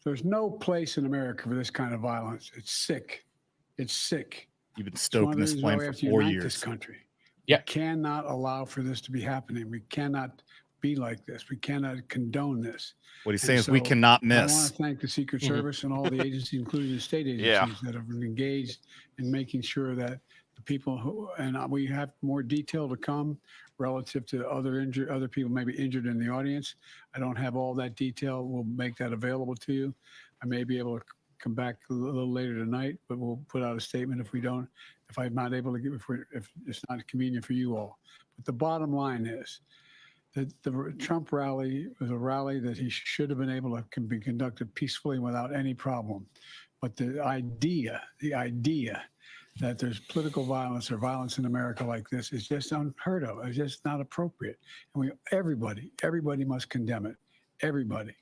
there's no place in America for this kind of violence. It's sick. It's sick.
You've been stoking this flame for 4 years.
This country.
Yeah.
We cannot allow for this to be happening. We cannot be like this. We cannot condone this.
What he's saying is we cannot miss.
I want to thank the Secret Service and all the agencies, including the state agencies, that have been engaged in making sure that the people and we have more detail to come relative to other people maybe injured in the audience. I don't have all that detail. We'll make that available to you. I may be able to come back a little later tonight, but we'll put out a statement if I'm not able to give, if it's not convenient for you all. But the bottom line is that the Trump rally was a rally that he should have been able to be conducted peacefully without any problem. But the idea that there's political violence or violence in America like this is just unheard of. It's just not appropriate. And everybody must condemn it. Everybody.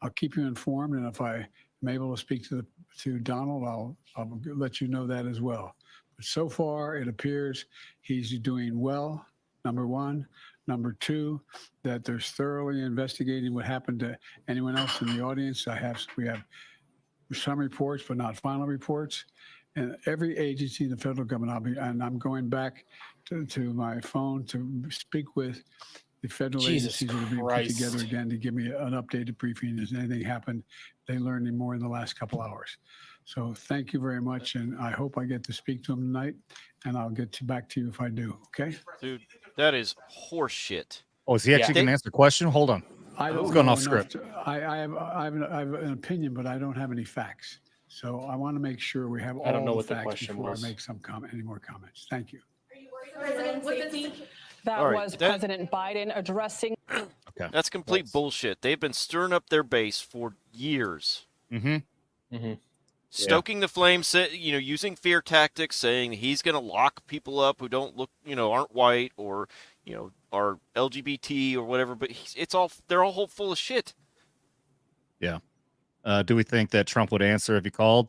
I'll keep you informed, and if I am able to speak to Donald, I'll let you know that as well. But so far, it appears he's doing well, number one. Number two, that there's thoroughly investigating what happened to anyone else in the audience. We have some reports, but not final reports. And every agency in the federal government, I'm going back to my phone to speak with the federal agencies that are being put together again to give me an updated briefing. Has anything happened? They learned any more in the last couple hours. So thank you very much, and I hope I get to speak to them tonight, and I'll get back to you if I do, okay?
Dude, that is horseshit.
Oh, is he actually going to answer the question? Hold on.
What's going off script? I have an opinion, but I don't have any facts. So I want to make sure we have all the facts before I make any more comments. Thank you.
That was President Biden addressing.
Okay.
That's complete bullshit. They've been stirring up their base for years. Stoking the flames, using fear tactics, saying he's going to lock people up who don't look, aren't white or, are LGBT or whatever. But they're all full of shit.
Yeah. Do we think that Trump would answer if he called?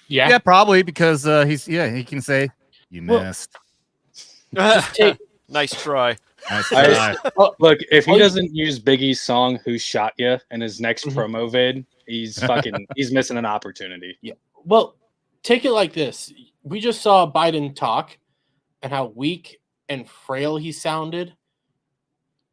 Yeah.
Yeah, probably, because he can say, you missed.
Nice try.
Nice try.
Look, if he doesn't use Biggie's song "Who Shot Ya" in his next promo vid, he's missing an opportunity.
Yeah. Well, take it like this: we just saw Biden talk, and how weak and frail he sounded,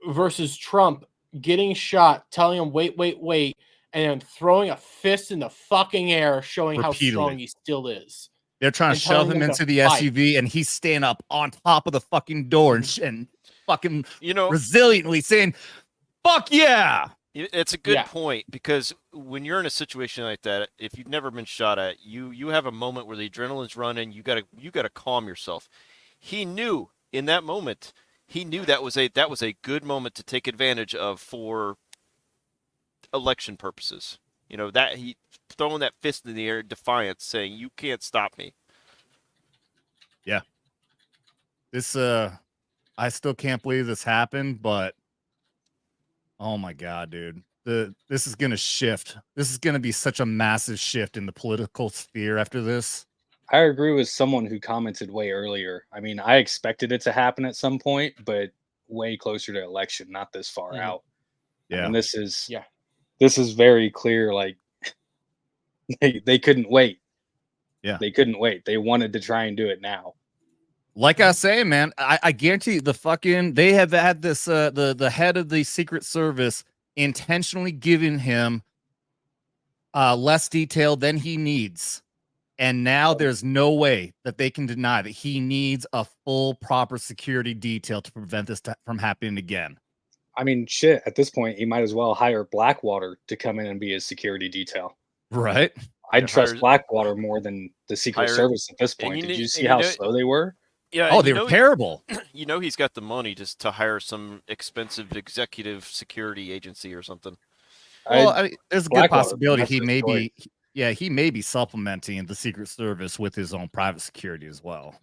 versus Trump getting shot, telling him wait, and then throwing a fist in the fucking air, showing how strong he still is.
They're trying to shove him into the SUV, and he's staying up on top of the fucking door and fucking resiliently saying, "Fuck yeah!"
It's a good point, because when you're in a situation like that, if you've never been shot at, you have a moment where the adrenaline's running. You gotta calm yourself. He knew in that moment. He knew that was a good moment to take advantage of for election purposes. That he throwing that fist in the air in defiance, saying, "You can't stop me."
Yeah. This I still can't believe this happened, but Oh my God, dude. This is gonna shift. This is gonna be such a massive shift in the political sphere after this.
I agree with someone who commented way earlier. I mean, I expected it to happen at some point, but way closer to election, not this far out.
Yeah.
And this is very clear. Like they couldn't wait.
Yeah.
They couldn't wait. They wanted to try and do it now.
Like I was saying, man, I guarantee they have had this the head of the Secret Service intentionally giving him less detail than he needs. And now there's no way that they can deny that he needs a full proper security detail to prevent this from happening again.
I mean, shit, at this point, he might as well hire Blackwater to come in and be his security detail.
Right.
I'd trust Blackwater more than the Secret Service at this point. Did you see how slow they were?
Yeah.
Oh, they were terrible.
You know, he's got the money just to hire some expensive executive security agency or something.
Well, I mean, there's a good possibility he may be. Yeah, he may be supplementing the Secret Service with his own private security as well.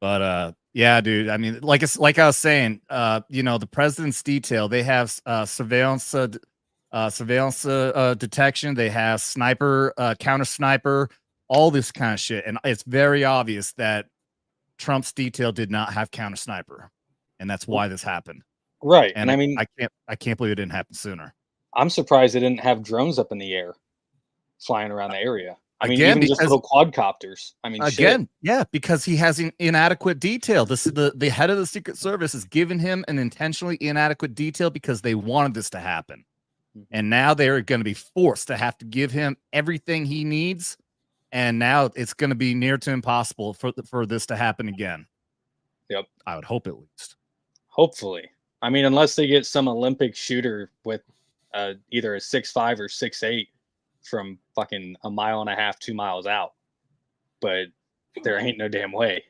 But yeah, dude. I mean, like I was saying, the president's detail. They have surveillance detection. They have sniper, counter sniper, all this kind of shit, and it's very obvious that Trump's detail did not have counter sniper, and that's why this happened.
Right,
and
I mean,
I can't believe it didn't happen sooner.
I'm surprised they didn't have drones up in the air, flying around the area. I mean,
Again,
even just little quadcopters. I mean, shit.
Yeah, because he has inadequate detail. This is the head of the Secret Service has given him an intentionally inadequate detail because they wanted this to happen, and now they're going to be forced to have to give him everything he needs, and now it's going to be near to impossible for this to happen again.
Yep,
I would hope at least.
Hopefully, I mean, unless they get some Olympic shooter with either a 6'5" or 6'8" from fucking 1.5 miles, 2 miles out, but there ain't no damn way.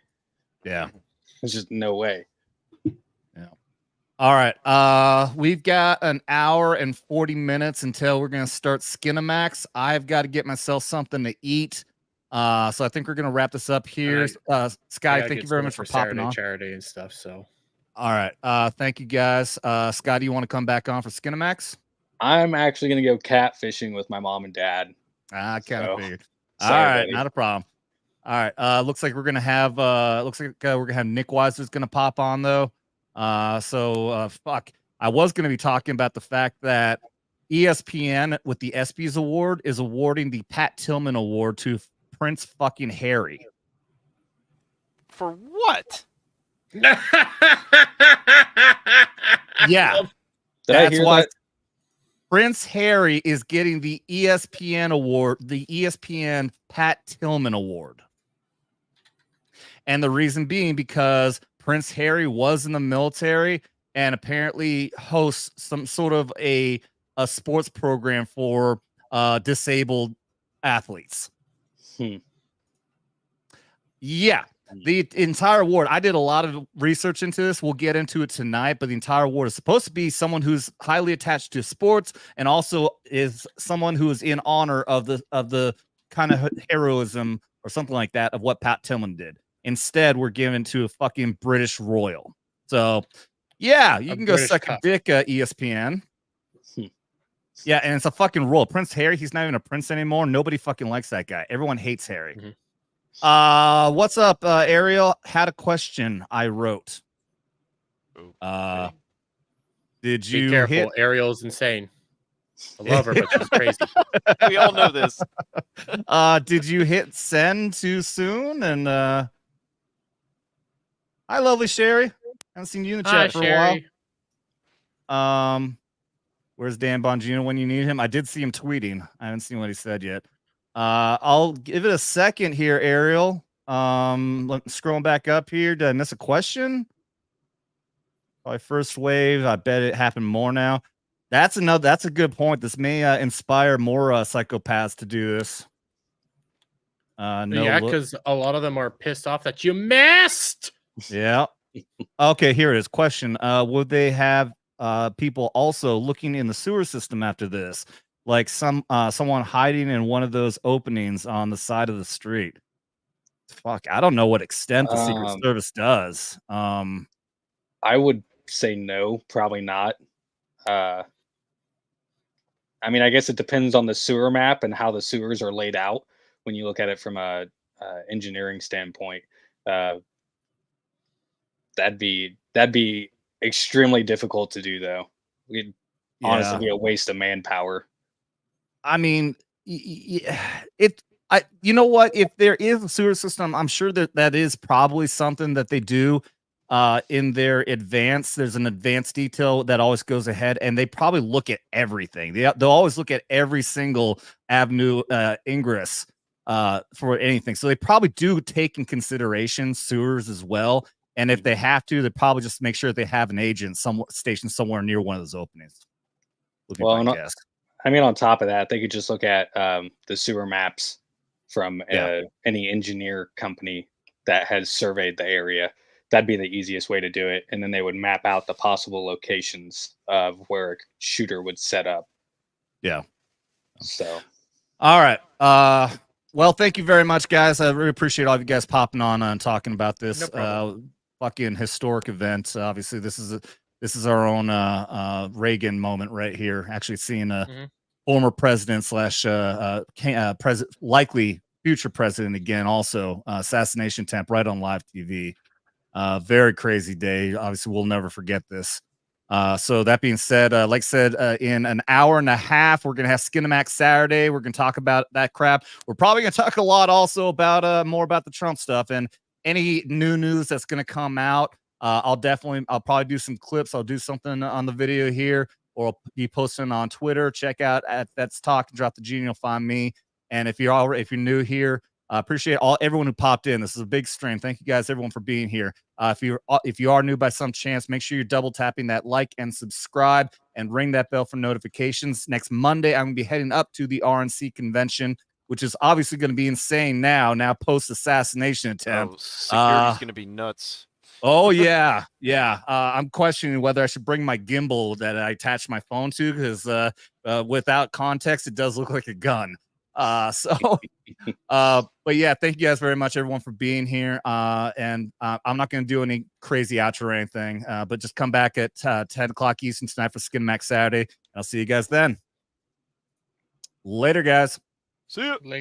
Yeah,
there's just no way.
Yeah. All right. We've got an hour and 40 minutes until we're gonna start Skinamax. I've got to get myself something to eat. So I think we're gonna wrap this up here. Sky, thank you very much for popping on.
Charity and stuff. So.
All right. Thank you guys. Scott, do you want to come back on for Skinamax?
I'm actually going to go catfishing with my mom and dad.
I kind of figured. All right, buddy. Not a problem. All right. Looks like we're gonna have Nick Weiser's gonna pop on though. Fuck. I was gonna be talking about the fact that ESPN with the ESPYs award is awarding the Pat Tillman Award to Prince fucking Harry.
For what?
Yeah.
That's why. That?
Prince Harry is getting the ESPN award, the ESPN Pat Tillman Award. And the reason being because Prince Harry was in the military and apparently hosts some sort of a sports program for disabled athletes. Yeah. The entire award, I did a lot of research into this. We'll get into it tonight, but the entire award is supposed to be someone who's highly attached to sports and also is someone who is in honor of the kind of heroism or something like that of what Pat Tillman did. Instead, we're given to a fucking British royal. So, yeah, you can go suck a dick, ESPN. Yeah, and it's a fucking royal. Prince Harry, he's not even a prince anymore. Nobody fucking likes that guy. Everyone hates Harry. What's up, Ariel? Had a question I wrote. Did you
be careful?
hit...
Ariel's insane. I love her, but she's crazy.
We all know this.
Did you hit send too soon? And hi, lovely Sherry. Haven't seen you in the chat for a while. Where's Dan Bongino when you need him? I did see him tweeting. I haven't seen what he said yet. I'll give it a second here, Ariel. Scrolling back up here. Did I miss a question? Probably first wave. I bet it happened more now. That's a good point. This may inspire more psychopaths to do this.
Yeah, because a lot of them are pissed off that you missed.
Yeah. Okay, here it is. Question. Would they have people also looking in the sewer system after this? Like someone hiding in one of those openings on the side of the street. Fuck, I don't know what extent the Secret Service does.
I would say no, probably not. I mean, I guess it depends on the sewer map and how the sewers are laid out. When you look at it from a engineering standpoint, that'd be extremely difficult to do, though. It'd honestly be a waste of manpower.
I mean, you know what? If there is a sewer system, I'm sure that is probably something that they do in their advance. There's an advanced detail that always goes ahead, and they probably look at everything. They'll always look at every single avenue ingress for anything. So they probably do take in consideration sewers as well. And if they have to, they probably just make sure they have an agent stationed somewhere near one of those openings.
Well, I mean, on top of that, they could just look at the sewer maps from any engineer company that has surveyed the area. That'd be the easiest way to do it. And then they would map out the possible locations of where a shooter would set up.
Yeah.
So.
All right. Well, thank you very much, guys. I really appreciate all of you guys popping on and talking about this fucking historic event. Obviously, this is our own Reagan moment right here. Actually seeing a former president slash likely future president again, also assassination attempt right on live TV. Very crazy day. Obviously, we'll never forget this. So that being said, like I said, in an hour and a half, we're going to have Skinamax Saturday. We're going to talk about that crap. We're probably going to talk a lot also about more about the Trump stuff and any new news that's going to come out. I'll probably do some clips. I'll do something on the video here, or I'll be posting on Twitter. Check out at That's Talk and Drop the G, and you'll find me. And if you're new here, appreciate everyone who popped in. This is a big stream. Thank you guys, everyone, for being here. If you are new by some chance, make sure you're double tapping that like and subscribe and ring that bell for notifications. Next Monday, I'm going to be heading up to the RNC convention, which is obviously going to be insane now post assassination attempt.
Security's going to be nuts.
Oh yeah, yeah. I'm questioning whether I should bring my gimbal that I attach my phone to, because without context, it does look like a gun. But yeah, thank you guys very much, everyone, for being here. And I'm not going to do any crazy outro or anything, but just come back at 10 o'clock Eastern tonight for Skinamax Saturday. I'll see you guys then. Later, guys.
See you.